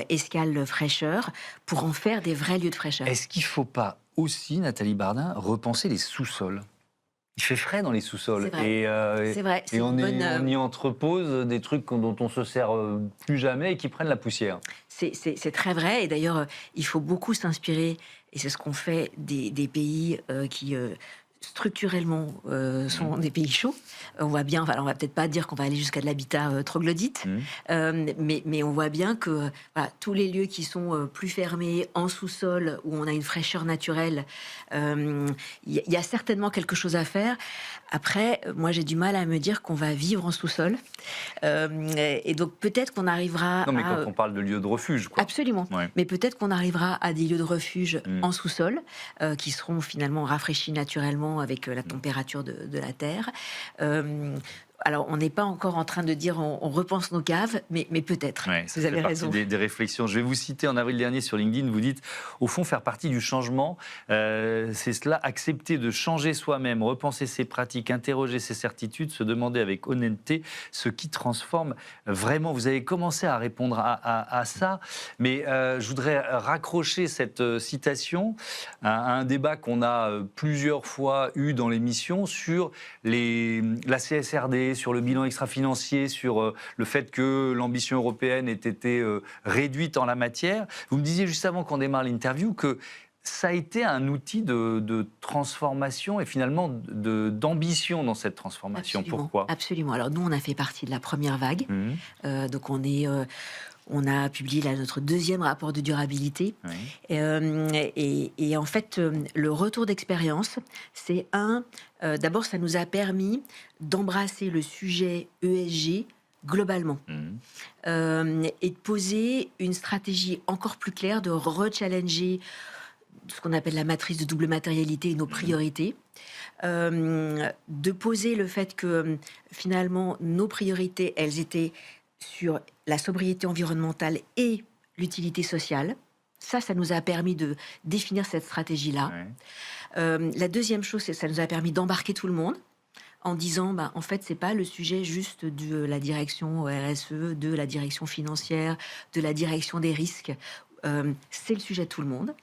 Escale Fraîcheur pour en faire des vrais lieux de fraîcheur. Est-ce qu'il ne faut pas aussi, Nathalie Bardin, repenser les sous-sols? Il fait frais dans les sous-sols. C'est vrai. Et on y entrepose des trucs dont on se sert plus jamais et qui prennent la poussière. C'est très vrai. Et d'ailleurs, il faut beaucoup s'inspirer, et c'est ce qu'on fait des pays qui... structurellement sont des pays chauds. On voit bien, on va peut-être pas dire qu'on va aller jusqu'à de l'habitat troglodyte, mais on voit bien que tous les lieux qui sont plus fermés, en sous-sol, où on a une fraîcheur naturelle, il y a certainement quelque chose à faire. Après, moi j'ai du mal à me dire qu'on va vivre en sous-sol. Et donc peut-être qu'on arrivera Non, mais quand on parle de lieux de refuge, quoi. Absolument. Ouais. Mais peut-être qu'on arrivera à des lieux de refuge en sous-sol, qui seront finalement rafraîchis naturellement avec la température de la terre. Alors, on n'est pas encore en train de dire on repense nos caves, mais peut-être. Ouais, vous avez raison. Des réflexions. Je vais vous citer en avril dernier sur LinkedIn, vous dites, au fond, faire partie du changement, c'est cela, accepter de changer soi-même, repenser ses pratiques, interroger ses certitudes, se demander avec honnêteté ce qui transforme vraiment. Vous avez commencé à répondre à ça, mais je voudrais raccrocher cette citation à un débat qu'on a plusieurs fois eu dans l'émission sur la CSRD, sur le bilan extra-financier, sur le fait que l'ambition européenne ait été réduite en la matière. Vous me disiez juste avant qu'on démarre l'interview que ça a été un outil de transformation et finalement d'ambition dans cette transformation. Absolument, pourquoi? Absolument. Alors nous, on a fait partie de la première vague. Donc on a publié notre deuxième rapport de durabilité. Oui. Et en fait, le retour d'expérience, c'est d'abord, ça nous a permis d'embrasser le sujet ESG globalement et de poser une stratégie encore plus claire, de rechallenger ce qu'on appelle la matrice de double matérialité et nos priorités. De poser le fait que finalement, nos priorités, elles étaient sur la sobriété environnementale et l'utilité sociale. Ça nous a permis de définir cette stratégie-là. Ouais. La deuxième chose, c'est que ça nous a permis d'embarquer tout le monde en disant, en fait, c'est pas le sujet juste de la direction RSE, de la direction financière, de la direction des risques. C'est le sujet de tout le monde.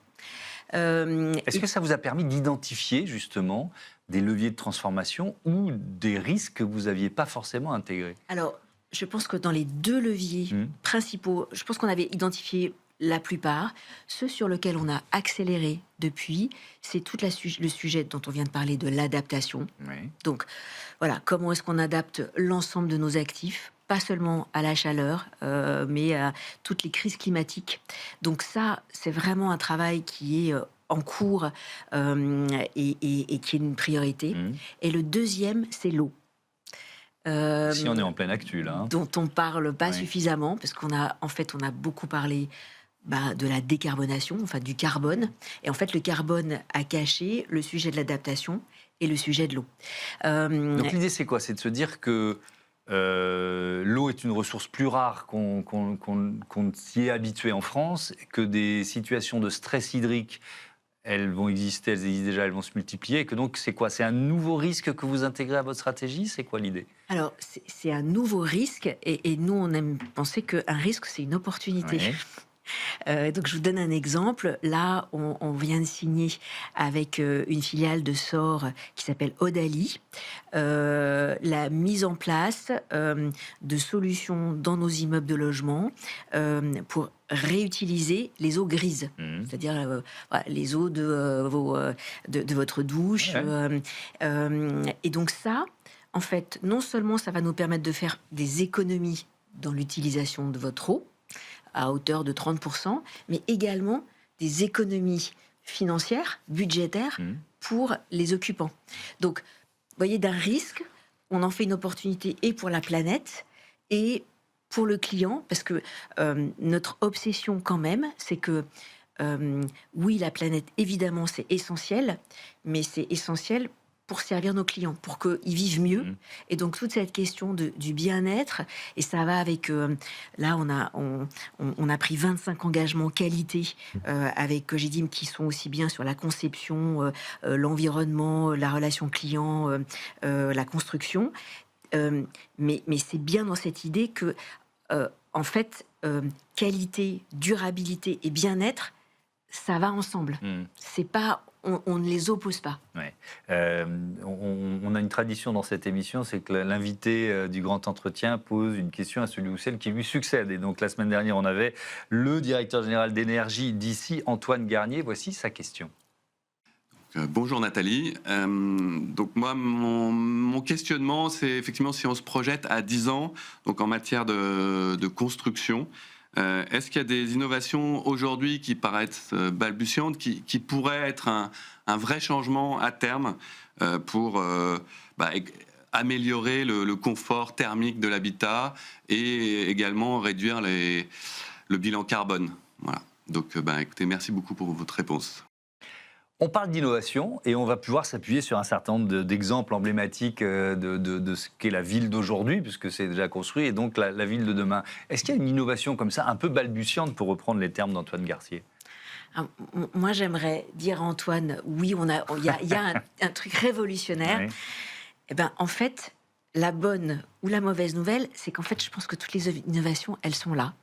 Est-ce que ça vous a permis d'identifier justement des leviers de transformation ou des risques que vous n'aviez pas forcément intégrés? Alors, je pense que dans les deux leviers principaux, je pense qu'on avait identifié la plupart. Ceux sur lesquels on a accéléré depuis, c'est tout le sujet dont on vient de parler, de l'adaptation. Oui. Donc, voilà, comment est-ce qu'on adapte l'ensemble de nos actifs, pas seulement à la chaleur, mais à toutes les crises climatiques. Donc ça, c'est vraiment un travail qui est en cours et qui est une priorité. Et le deuxième, c'est l'eau. Si on est en pleine actu, là. Dont on ne parle pas suffisamment, parce qu'on a beaucoup parlé de la décarbonation, enfin du carbone. Et en fait, le carbone a caché le sujet de l'adaptation et le sujet de l'eau. Donc l'idée, c'est quoi? C'est de se dire que l'eau est une ressource plus rare qu'on s'y est habitué en France, que des situations de stress hydrique, elles vont exister, elles existent déjà, elles vont se multiplier, et que donc c'est quoi? C'est un nouveau risque que vous intégrez à votre stratégie? C'est quoi l'idée? Alors, c'est un nouveau risque, et nous, on aime penser qu'un risque, c'est une opportunité. Ouais. Donc, je vous donne un exemple. Là, on vient de signer avec une filiale de SOR qui s'appelle Odali la mise en place de solutions dans nos immeubles de logement pour réutiliser les eaux grises, c'est-à-dire les eaux de votre douche. Ouais. Et donc ça, en fait, non seulement ça va nous permettre de faire des économies dans l'utilisation de votre eau, à hauteur de 30%, mais également des économies financières, budgétaires, pour les occupants. Donc, vous voyez, d'un risque, on en fait une opportunité et pour la planète et pour le client, parce que notre obsession quand même, c'est que oui, la planète, évidemment, c'est essentiel, mais c'est essentiel pour servir nos clients, pour qu'ils vivent mieux. Et donc, toute cette question du bien-être, et ça va avec... là, on a pris 25 engagements qualité avec Cogedim qui sont aussi bien sur la conception, l'environnement, la relation client, la construction. Mais c'est bien dans cette idée que, en fait, qualité, durabilité et bien-être, ça va ensemble. C'est pas... On ne les oppose pas. Ouais. On a une tradition dans cette émission, c'est que l'invité du grand entretien pose une question à celui ou celle qui lui succède. Et donc la semaine dernière, on avait le directeur général d'énergie d'ici, Antoine Garnier. Voici sa question. Bonjour Nathalie. Donc moi, mon questionnement, c'est effectivement si on se projette à 10 ans, donc en matière de construction, est-ce qu'il y a des innovations aujourd'hui qui paraissent balbutiantes, qui pourraient être un vrai changement à terme pour améliorer le confort thermique de l'habitat et également réduire le bilan carbone? Voilà. Donc écoutez, merci beaucoup pour votre réponse. On parle d'innovation et on va pouvoir s'appuyer sur un certain nombre d'exemples emblématiques de ce qu'est la ville d'aujourd'hui, puisque c'est déjà construit, et donc la ville de demain. Est-ce qu'il y a une innovation comme ça, un peu balbutiante, pour reprendre les termes d'Antoine Garnier? Moi, j'aimerais dire à Antoine, oui, il y a un truc révolutionnaire. Oui. Eh ben, en fait, la bonne ou la mauvaise nouvelle, c'est qu'en fait, je pense que toutes les innovations, elles sont là.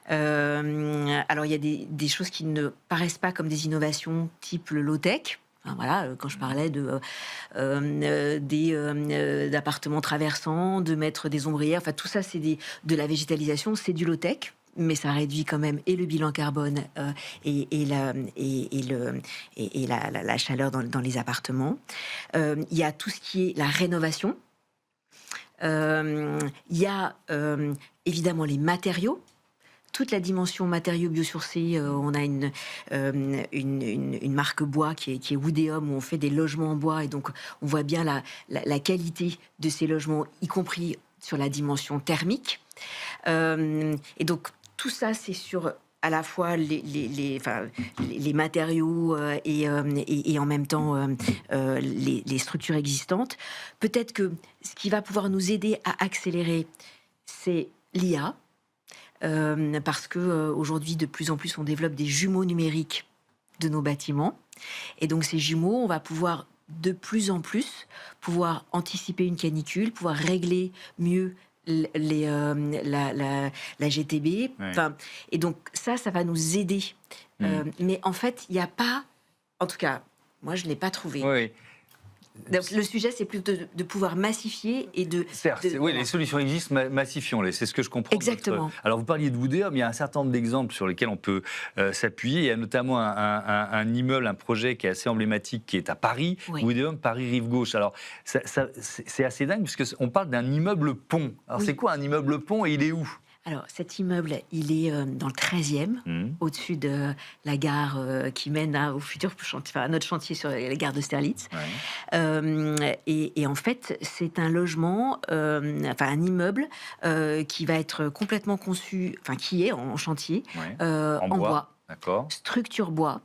Alors, il y a des choses qui ne paraissent pas comme des innovations type le low-tech. Enfin, voilà, quand je parlais d'appartements traversants, de mettre des ombrières, enfin tout ça, c'est de la végétalisation, c'est du low-tech. Mais ça réduit quand même et le bilan carbone et la chaleur dans les appartements. Il y a tout ce qui est la rénovation. Il y a évidemment les matériaux. Toute la dimension matériaux biosourcés, on a une marque bois qui est Woodeum, où on fait des logements en bois, et donc on voit bien la qualité de ces logements, y compris sur la dimension thermique. Et donc tout ça, c'est sur à la fois les matériaux et en même temps les structures existantes. Peut-être que ce qui va pouvoir nous aider à accélérer, c'est l'IA. Parce que aujourd'hui, de plus en plus, on développe des jumeaux numériques de nos bâtiments. Et donc, ces jumeaux, on va pouvoir de plus en plus pouvoir anticiper une canicule, pouvoir régler mieux la GTB. Ouais. Et donc, ça va nous aider. Mais en fait, il n'y a pas... En tout cas, moi, je ne l'ai pas trouvé. Oui. Donc, le sujet, c'est plutôt de pouvoir massifier et de... Certes, oui, voilà. les solutions existent, massifions-les, c'est ce que je comprends. Exactement. Alors, vous parliez de Woodeum, il y a un certain nombre d'exemples sur lesquels on peut s'appuyer. Il y a notamment un immeuble, un projet qui est assez emblématique, qui est à Paris, Oui. Woodeum, Paris-Rive-Gauche. Alors, c'est assez dingue, puisqu'on parle d'un immeuble-pont. Alors, Oui. C'est quoi un immeuble-pont et il est où? Alors, cet immeuble, il est dans le 13e, au-dessus de la gare qui mène au futur chantier, à notre chantier sur la gare d'Austerlitz. Ouais. Et en fait, c'est un logement, un immeuble qui va être complètement conçu, qui est en chantier, Ouais. en bois. D'accord. Structure bois.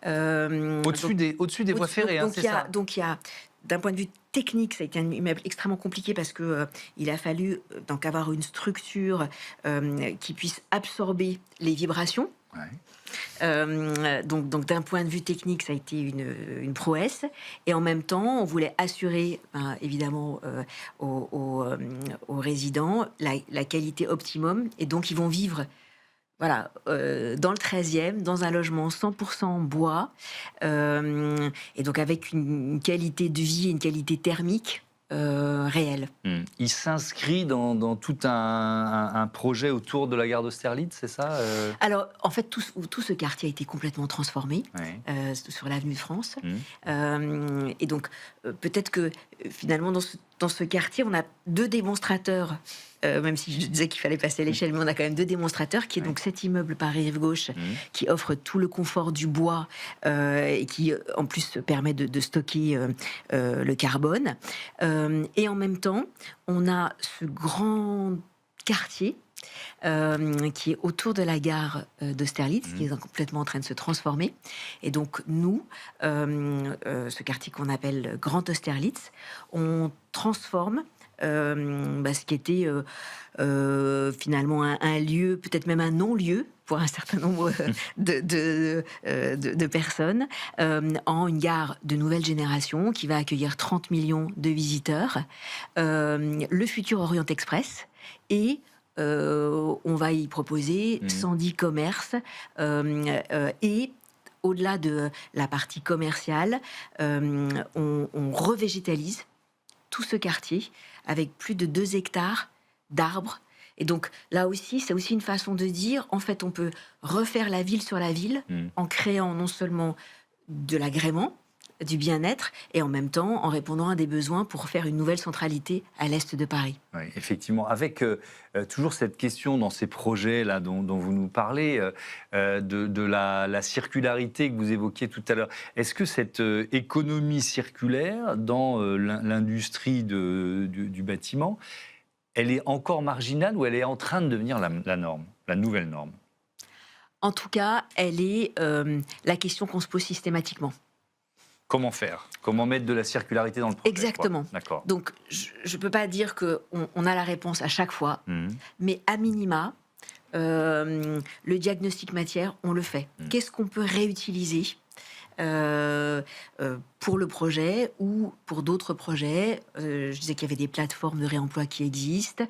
Au-dessus des voies ferrées, donc, c'est ça? Donc, il y a, d'un point de vue technique, ça a été un immeuble extrêmement compliqué parce que il a fallu donc avoir une structure qui puisse absorber les vibrations. Ouais. Donc d'un point de vue technique, ça a été une prouesse. Et en même temps, on voulait assurer, évidemment, aux résidents la qualité optimum. Et donc, ils vont vivre... Voilà, dans le 13e, dans un logement 100% en bois, et donc avec une qualité de vie et une qualité thermique réelle. Il s'inscrit dans tout un projet autour de la gare d'Austerlitz, c'est ça? Alors, en fait, tout ce quartier a été complètement transformé Ouais. sur l'avenue de France. Et donc, peut-être que finalement, dans ce quartier, on a 2 démonstrateurs. Même si je disais qu'il fallait passer à l'échelle, mais on a quand même 2 démonstrateurs, qui est donc cet immeuble Paris-Rive-Gauche, qui offre tout le confort du bois et qui, en plus, permet de stocker le carbone. Et en même temps, on a ce grand quartier qui est autour de la gare d'Austerlitz, qui est complètement en train de se transformer. Et donc nous, ce quartier qu'on appelle Grand Austerlitz, on transforme ce qui était finalement un lieu, peut-être même un non-lieu pour un certain nombre de personnes, en une gare de nouvelle génération qui va accueillir 30 millions de visiteurs, le futur Orient Express, et on va y proposer 110 commerces, et au-delà de la partie commerciale, on revégétalise tout ce quartier avec plus de 2 hectares d'arbres. Et donc là aussi, c'est aussi une façon de dire, en fait, on peut refaire la ville sur la ville en créant non seulement de l'agrément, du bien-être, et en même temps en répondant à des besoins pour faire une nouvelle centralité à l'est de Paris. Oui, effectivement, avec toujours cette question dans ces projets-là dont vous nous parlez, de la circularité que vous évoquiez tout à l'heure. Est-ce que cette économie circulaire dans l'industrie du bâtiment, elle est encore marginale ou elle est en train de devenir la norme, la nouvelle norme? En tout cas, elle est la question qu'on se pose systématiquement. Comment faire? Comment mettre de la circularité dans le projet? Exactement. D'accord. Donc, je ne peux pas dire qu'on a la réponse à chaque fois, mais à minima, le diagnostic matière, on le fait. Qu'est-ce qu'on peut réutiliser pour le projet ou pour d'autres projets? Je disais qu'il y avait des plateformes de réemploi qui existent.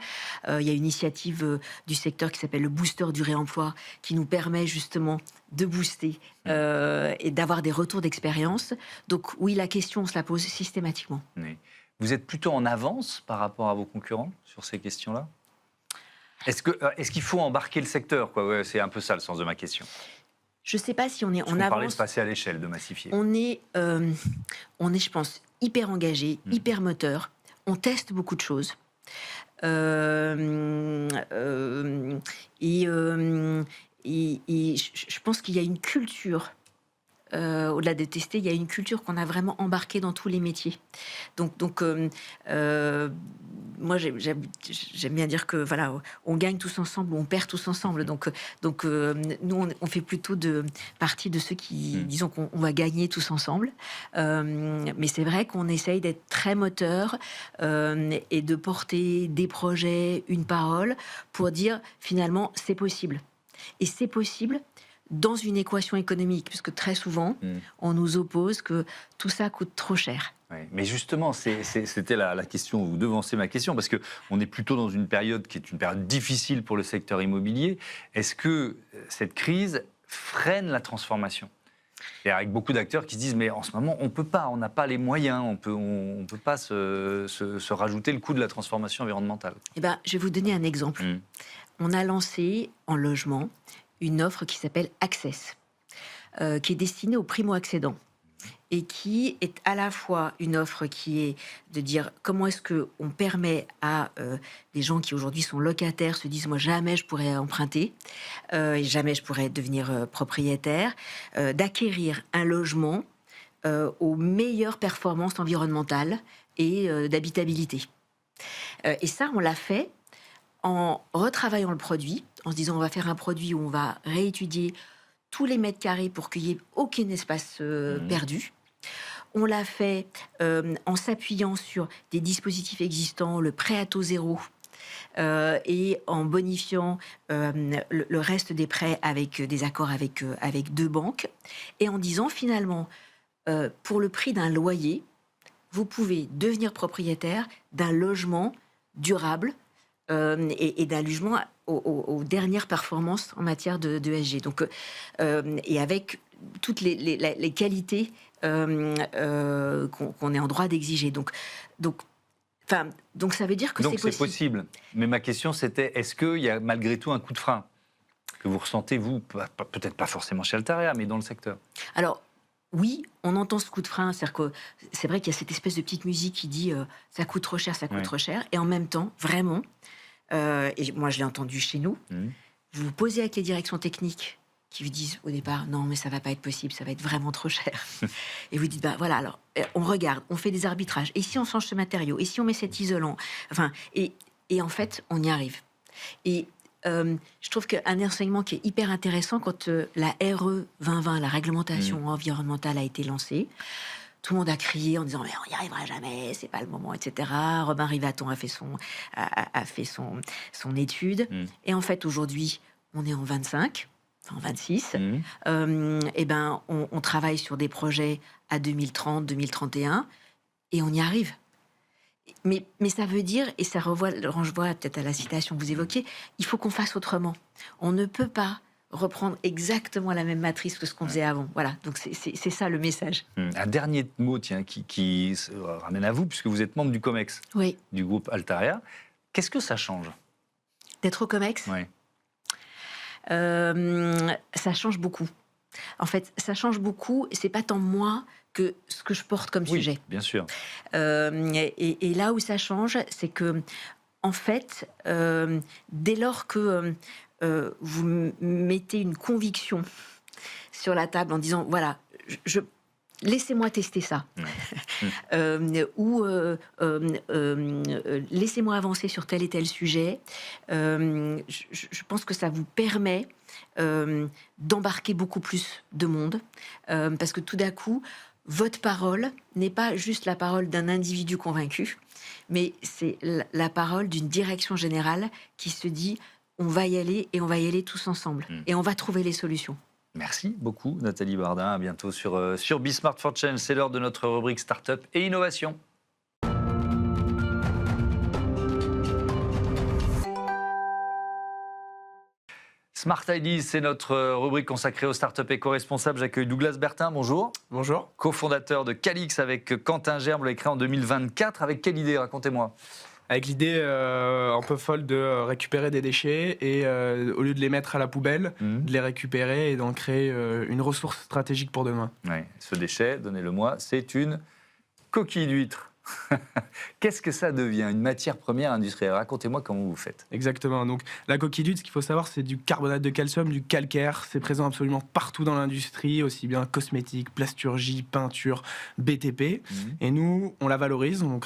Il y a une initiative du secteur qui s'appelle le Booster du réemploi qui nous permet justement de booster et d'avoir des retours d'expérience. Donc oui, la question, on se la pose systématiquement. Oui. Vous êtes plutôt en avance par rapport à vos concurrents sur ces questions-là? Est-ce qu'il faut embarquer le secteur, quoi? Ouais, c'est un peu ça le sens de ma question. Je ne sais pas si on est en avance. On parlait de passer à l'échelle, de massifier. On est, je pense, hyper engagé, hyper moteur. On teste beaucoup de choses. Et je pense qu'il y a une culture, au-delà de tester, il y a une culture qu'on a vraiment embarquée dans tous les métiers. Donc moi, j'aime bien dire que voilà, on gagne tous ensemble, on perd tous ensemble. Donc nous, on fait plutôt partie de ceux qui, disons qu'on va gagner tous ensemble. Mais c'est vrai qu'on essaye d'être très moteur et de porter des projets, une parole, pour dire finalement, c'est possible. Et c'est possible dans une équation économique, puisque très souvent, on nous oppose que tout ça coûte trop cher. Oui, mais justement, c'était la question, vous devancez ma question, parce qu'on est plutôt dans une période qui est une période difficile pour le secteur immobilier. Est-ce que cette crise freine la transformation? Et avec beaucoup d'acteurs qui se disent, mais en ce moment, on peut pas, on n'a pas les moyens, on peut pas se rajouter le coût de la transformation environnementale. Eh ben, je vais vous donner un exemple. On a lancé en logement une offre qui s'appelle Access, qui est destinée aux primo-accédants et qui est à la fois une offre qui est de dire comment est-ce qu'on permet à des gens qui aujourd'hui sont locataires, se disent moi jamais je pourrais emprunter, jamais je pourrais devenir propriétaire, d'acquérir un logement aux meilleures performances environnementales et d'habitabilité. Et ça, on l'a fait en retravaillant le produit, en se disant on va faire un produit où on va réétudier tous les mètres carrés pour qu'il n'y ait aucun espace perdu. On l'a fait en s'appuyant sur des dispositifs existants, le prêt à taux zéro, et en bonifiant le reste des prêts avec des accords avec 2 banques, et en disant finalement, pour le prix d'un loyer, vous pouvez devenir propriétaire d'un logement durable, et d'un logement aux dernières performances en matière de ESG. Donc, et avec toutes les qualités qu'on est en droit d'exiger. Donc ça veut dire que c'est possible. Mais ma question, c'était, est-ce qu'il y a malgré tout un coup de frein que vous ressentez, vous, peut-être pas forcément chez Altaria, mais dans le secteur? Alors, oui, on entend ce coup de frein. C'est-à-dire que c'est vrai qu'il y a cette espèce de petite musique qui dit ça coûte trop cher, ça coûte trop cher. Et en même temps, vraiment, et moi je l'ai entendu chez nous, vous vous posez avec les directions techniques qui vous disent au départ non mais ça va pas être possible, ça va être vraiment trop cher. Et vous dites bah voilà, alors on regarde, on fait des arbitrages. Et si on change ce matériau, et si on met cet isolant, enfin et en fait on y arrive. Et je trouve qu'un enseignement qui est hyper intéressant quand la RE 2020, la réglementation environnementale, a été lancée. Tout le monde a crié en disant mais on n'y arrivera jamais, c'est pas le moment, etc. Robin Rivaton a fait son étude. Et en fait, aujourd'hui, on est en 25, en 26. Et ben, on travaille sur des projets à 2030, 2031, et on y arrive. Mais ça veut dire, et ça renvoie peut-être à la citation que vous évoquiez, il faut qu'on fasse autrement. On ne peut pas reprendre exactement la même matrice que ce qu'on faisait avant. Voilà, donc c'est ça le message. Un dernier mot, tiens, qui se ramène à vous, puisque vous êtes membre du COMEX, du groupe Altaria. Qu'est-ce que ça change d'être au COMEX? Ça change beaucoup. En fait, ça change beaucoup, et c'est pas tant moi que ce que je porte comme sujet. Bien sûr. Et là où ça change, c'est que, en fait, dès lors que vous mettez une conviction sur la table en disant voilà, laissez-moi tester ça, ou laissez-moi avancer sur tel et tel sujet, je pense que ça vous permet d'embarquer beaucoup plus de monde, parce que tout d'un coup, votre parole n'est pas juste la parole d'un individu convaincu, mais c'est la parole d'une direction générale qui se dit on va y aller, et on va y aller tous ensemble, et on va trouver les solutions. Merci beaucoup Nathalie Bardin, à bientôt sur Be Smart for Change. C'est l'heure de notre rubrique Startup et Innovation. Smart Ideas, c'est notre rubrique consacrée aux startups éco-responsables. J'accueille Douglas Bertin, bonjour. Bonjour. Co-fondateur de Calix avec Quentin Gerbe, vous l'avez créé en 2024. Avec quelle idée? Racontez-moi. Avec l'idée un peu folle de récupérer des déchets et au lieu de les mettre à la poubelle, de les récupérer et d'en créer une ressource stratégique pour demain. Oui, ce déchet, donnez-le-moi, c'est une coquille d'huître. Qu'est-ce que ça devient? Une matière première industrielle. Racontez-moi comment vous faites. Exactement. Donc, la coquille d'huître, ce qu'il faut savoir, c'est du carbonate de calcium, du calcaire. C'est présent absolument partout dans l'industrie, aussi bien cosmétique, plasturgie, peinture, BTP. Et nous, on la valorise. On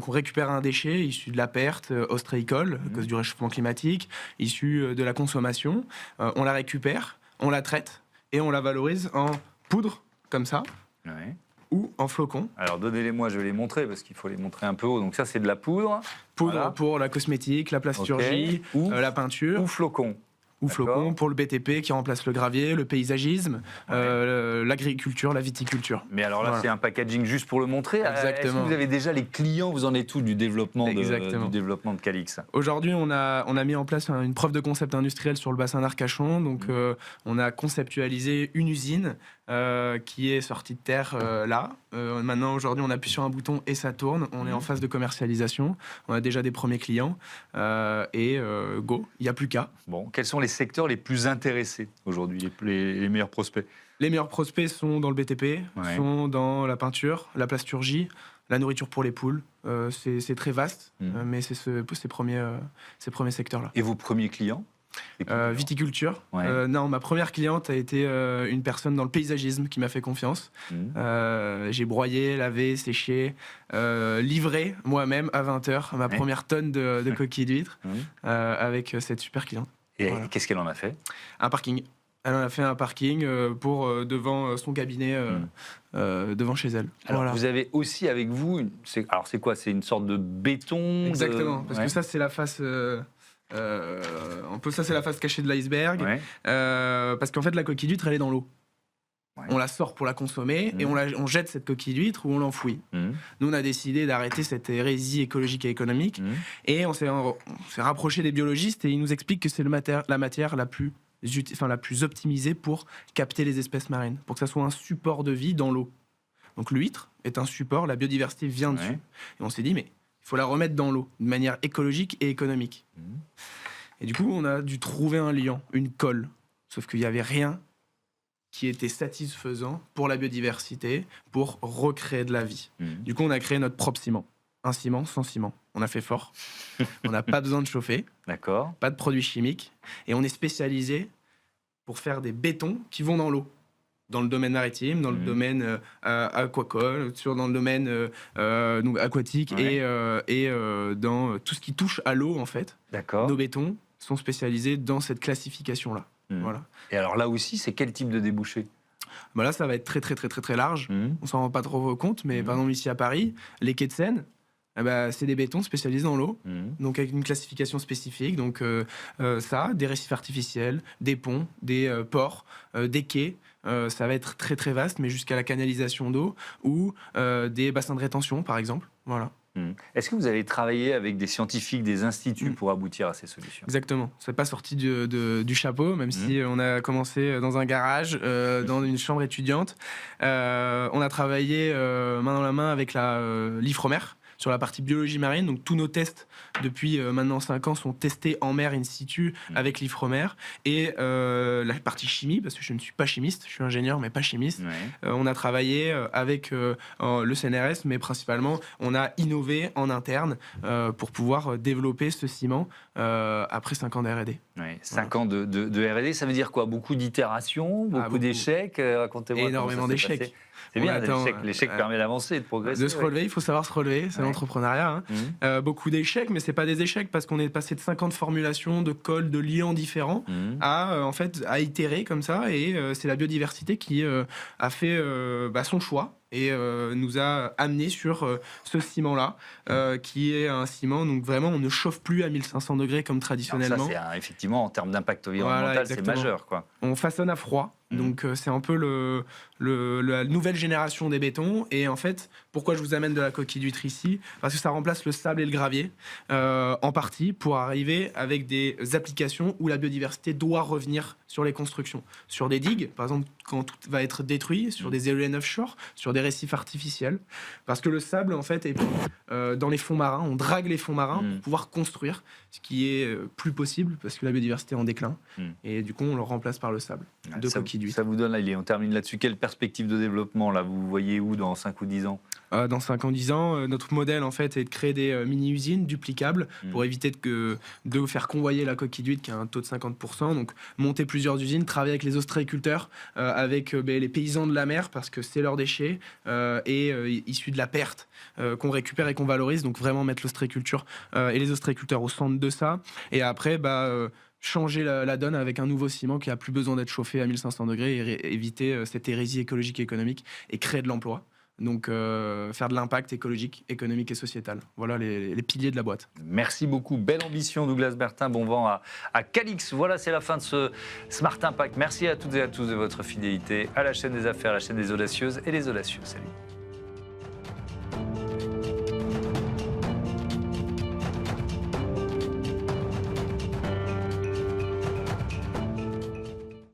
récupère un déchet issu de la perte ostréicole, à cause du réchauffement climatique, issu de la consommation. On la récupère, on la traite et on la valorise en poudre, comme ça. Ouais. Ou en flocons. Alors donnez-les-moi, je vais les montrer parce qu'il faut les montrer un peu haut. Donc ça c'est de la poudre. Poudre voilà. Pour la cosmétique, la plasturgie, la peinture. Ou flocons. Ou flocons pour le BTP qui remplace le gravier, le paysagisme, l'agriculture, la viticulture. Mais alors là, c'est un packaging juste pour le montrer. Exactement. Est-ce que vous avez déjà les clients? Vous en êtes où du développement de Calix? Aujourd'hui, on a mis en place une preuve de concept industriel sur le bassin d'Arcachon. Donc, on a conceptualisé une usine qui est sortie de terre là. Maintenant, aujourd'hui, on appuie sur un bouton et ça tourne. On est en phase de commercialisation. On a déjà des premiers clients. Go, il n'y a plus qu'à. Bon, quels sont les secteurs les plus intéressés aujourd'hui, les meilleurs prospects? Les meilleurs prospects sont dans le BTP, sont dans la peinture, la plasturgie, la nourriture pour les poules. C'est très vaste, mais c'est ces premiers secteurs-là. Et vos premiers clients? Viticulture. Non, ma première cliente a été une personne dans le paysagisme qui m'a fait confiance. J'ai broyé, lavé, séché, livré moi-même à 20h ma première tonne de coquilles d'huîtres avec cette super cliente. Et qu'est-ce qu'elle en a fait? Un parking. Elle en a fait un parking devant son cabinet, devant chez elle. Alors vous avez aussi avec vous, c'est quoi? C'est une sorte de béton? Exactement, parce que ça c'est la face... ça c'est la face cachée de l'iceberg, parce qu'en fait la coquille d'huître elle est dans l'eau. On la sort pour la consommer et on jette cette coquille d'huître ou on l'enfouit. Nous on a décidé d'arrêter cette hérésie écologique et économique et on s'est rapproché des biologistes et ils nous expliquent que c'est la matière la plus optimisée pour capter les espèces marines, pour que ça soit un support de vie dans l'eau. Donc l'huître est un support, la biodiversité vient dessus. Et on s'est dit mais il faut la remettre dans l'eau, de manière écologique et économique. Et du coup, on a dû trouver un liant, une colle. Sauf qu'il n'y avait rien qui était satisfaisant pour la biodiversité, pour recréer de la vie. Du coup, on a créé notre propre ciment. Un ciment sans ciment. On a fait fort. On n'a pas besoin de chauffer. D'accord. Pas de produits chimiques. Et on est spécialisé pour faire des bétons qui vont dans l'eau. Dans le domaine maritime, dans le domaine aquacole, dans le domaine aquatique et dans tout ce qui touche à l'eau, en fait. D'accord. Nos bétons sont spécialisés dans cette classification-là. Voilà. Et alors là aussi, c'est quel type de débouché? Là, ça va être très, très, très, très, très large. On s'en rend pas trop compte, mais par exemple, ici à Paris, les quais de Seine, c'est des bétons spécialisés dans l'eau, donc avec une classification spécifique. Donc des récifs artificiels, des ponts, des ports, des quais. Ça va être très très vaste, mais jusqu'à la canalisation d'eau ou des bassins de rétention, par exemple. Voilà. Est-ce que vous avez travaillé avec des scientifiques, des instituts pour aboutir à ces solutions? Exactement. C'est pas sorti du chapeau, même si on a commencé dans un garage, dans une chambre étudiante. On a travaillé main dans la main avec l'Ifremer sur la partie biologie marine. Donc tous nos tests depuis maintenant 5 ans sont testés en mer in situ avec l'Ifremer. Et la partie chimie, parce que je ne suis pas chimiste, je suis ingénieur mais pas chimiste. On a travaillé avec le CNRS, mais principalement on a innové en interne pour pouvoir développer ce ciment après 5 ans de R&D. 5 ans de R&D, ça veut dire quoi? Beaucoup d'itérations, beaucoup d'échecs? Racontez-moi. Énormément d'échecs. C'est bien, l'échec permet d'avancer et de progresser. De se relever, il faut savoir se relever, c'est l'entrepreneuriat. Beaucoup d'échecs, mais c'est pas des échecs parce qu'on est passé de 50 formulations, de cols, de liants différents à itérer comme ça. Et c'est la biodiversité qui a fait son choix et nous a amené sur ce ciment-là, qui est un ciment, donc vraiment on ne chauffe plus à 1500 degrés comme traditionnellement. Alors ça, effectivement, en termes d'impact environnemental, c'est majeur, quoi. On façonne à froid. Donc c'est un peu la nouvelle génération des bétons. Et en fait, pourquoi je vous amène de la coquille d'huître ici? Parce que ça remplace le sable et le gravier en partie pour arriver avec des applications où la biodiversité doit revenir sur les constructions. Sur des digues, par exemple, quand tout va être détruit, sur des éoliennes offshore, sur des récifs artificiels. Parce que le sable, en fait, est pris dans les fonds marins. On drague les fonds marins pour pouvoir construire, ce qui est plus possible parce que la biodiversité est en déclin. Et du coup, on le remplace par le sable de coquille d'huître. Ça vous donne, on termine là-dessus, quelle perspective de développement là, vous voyez où dans 5 ou 10 ans? Dans 5 ans, 10 ans, notre modèle en fait est de créer des mini-usines duplicables pour éviter de faire convoyer la coquille d'huître qui a un taux de 50%. Donc monter plusieurs usines, travailler avec les ostréiculteurs, avec les paysans de la mer parce que c'est leurs déchets issus de la perte qu'on récupère et qu'on valorise. Donc vraiment mettre l'ostréiculture et les ostréiculteurs au centre de ça. Et après, changer la donne avec un nouveau ciment qui a plus besoin d'être chauffé à 1500 degrés et éviter cette hérésie écologique et économique et créer de l'emploi. Donc faire de l'impact écologique, économique et sociétal. Voilà les piliers de la boîte. Merci beaucoup. Belle ambition, Douglas Bertin. Bon vent à Calix. Voilà, c'est la fin de ce Smart Impact. Merci à toutes et à tous de votre fidélité à la chaîne des affaires, la chaîne des audacieuses et des audacieux. Salut.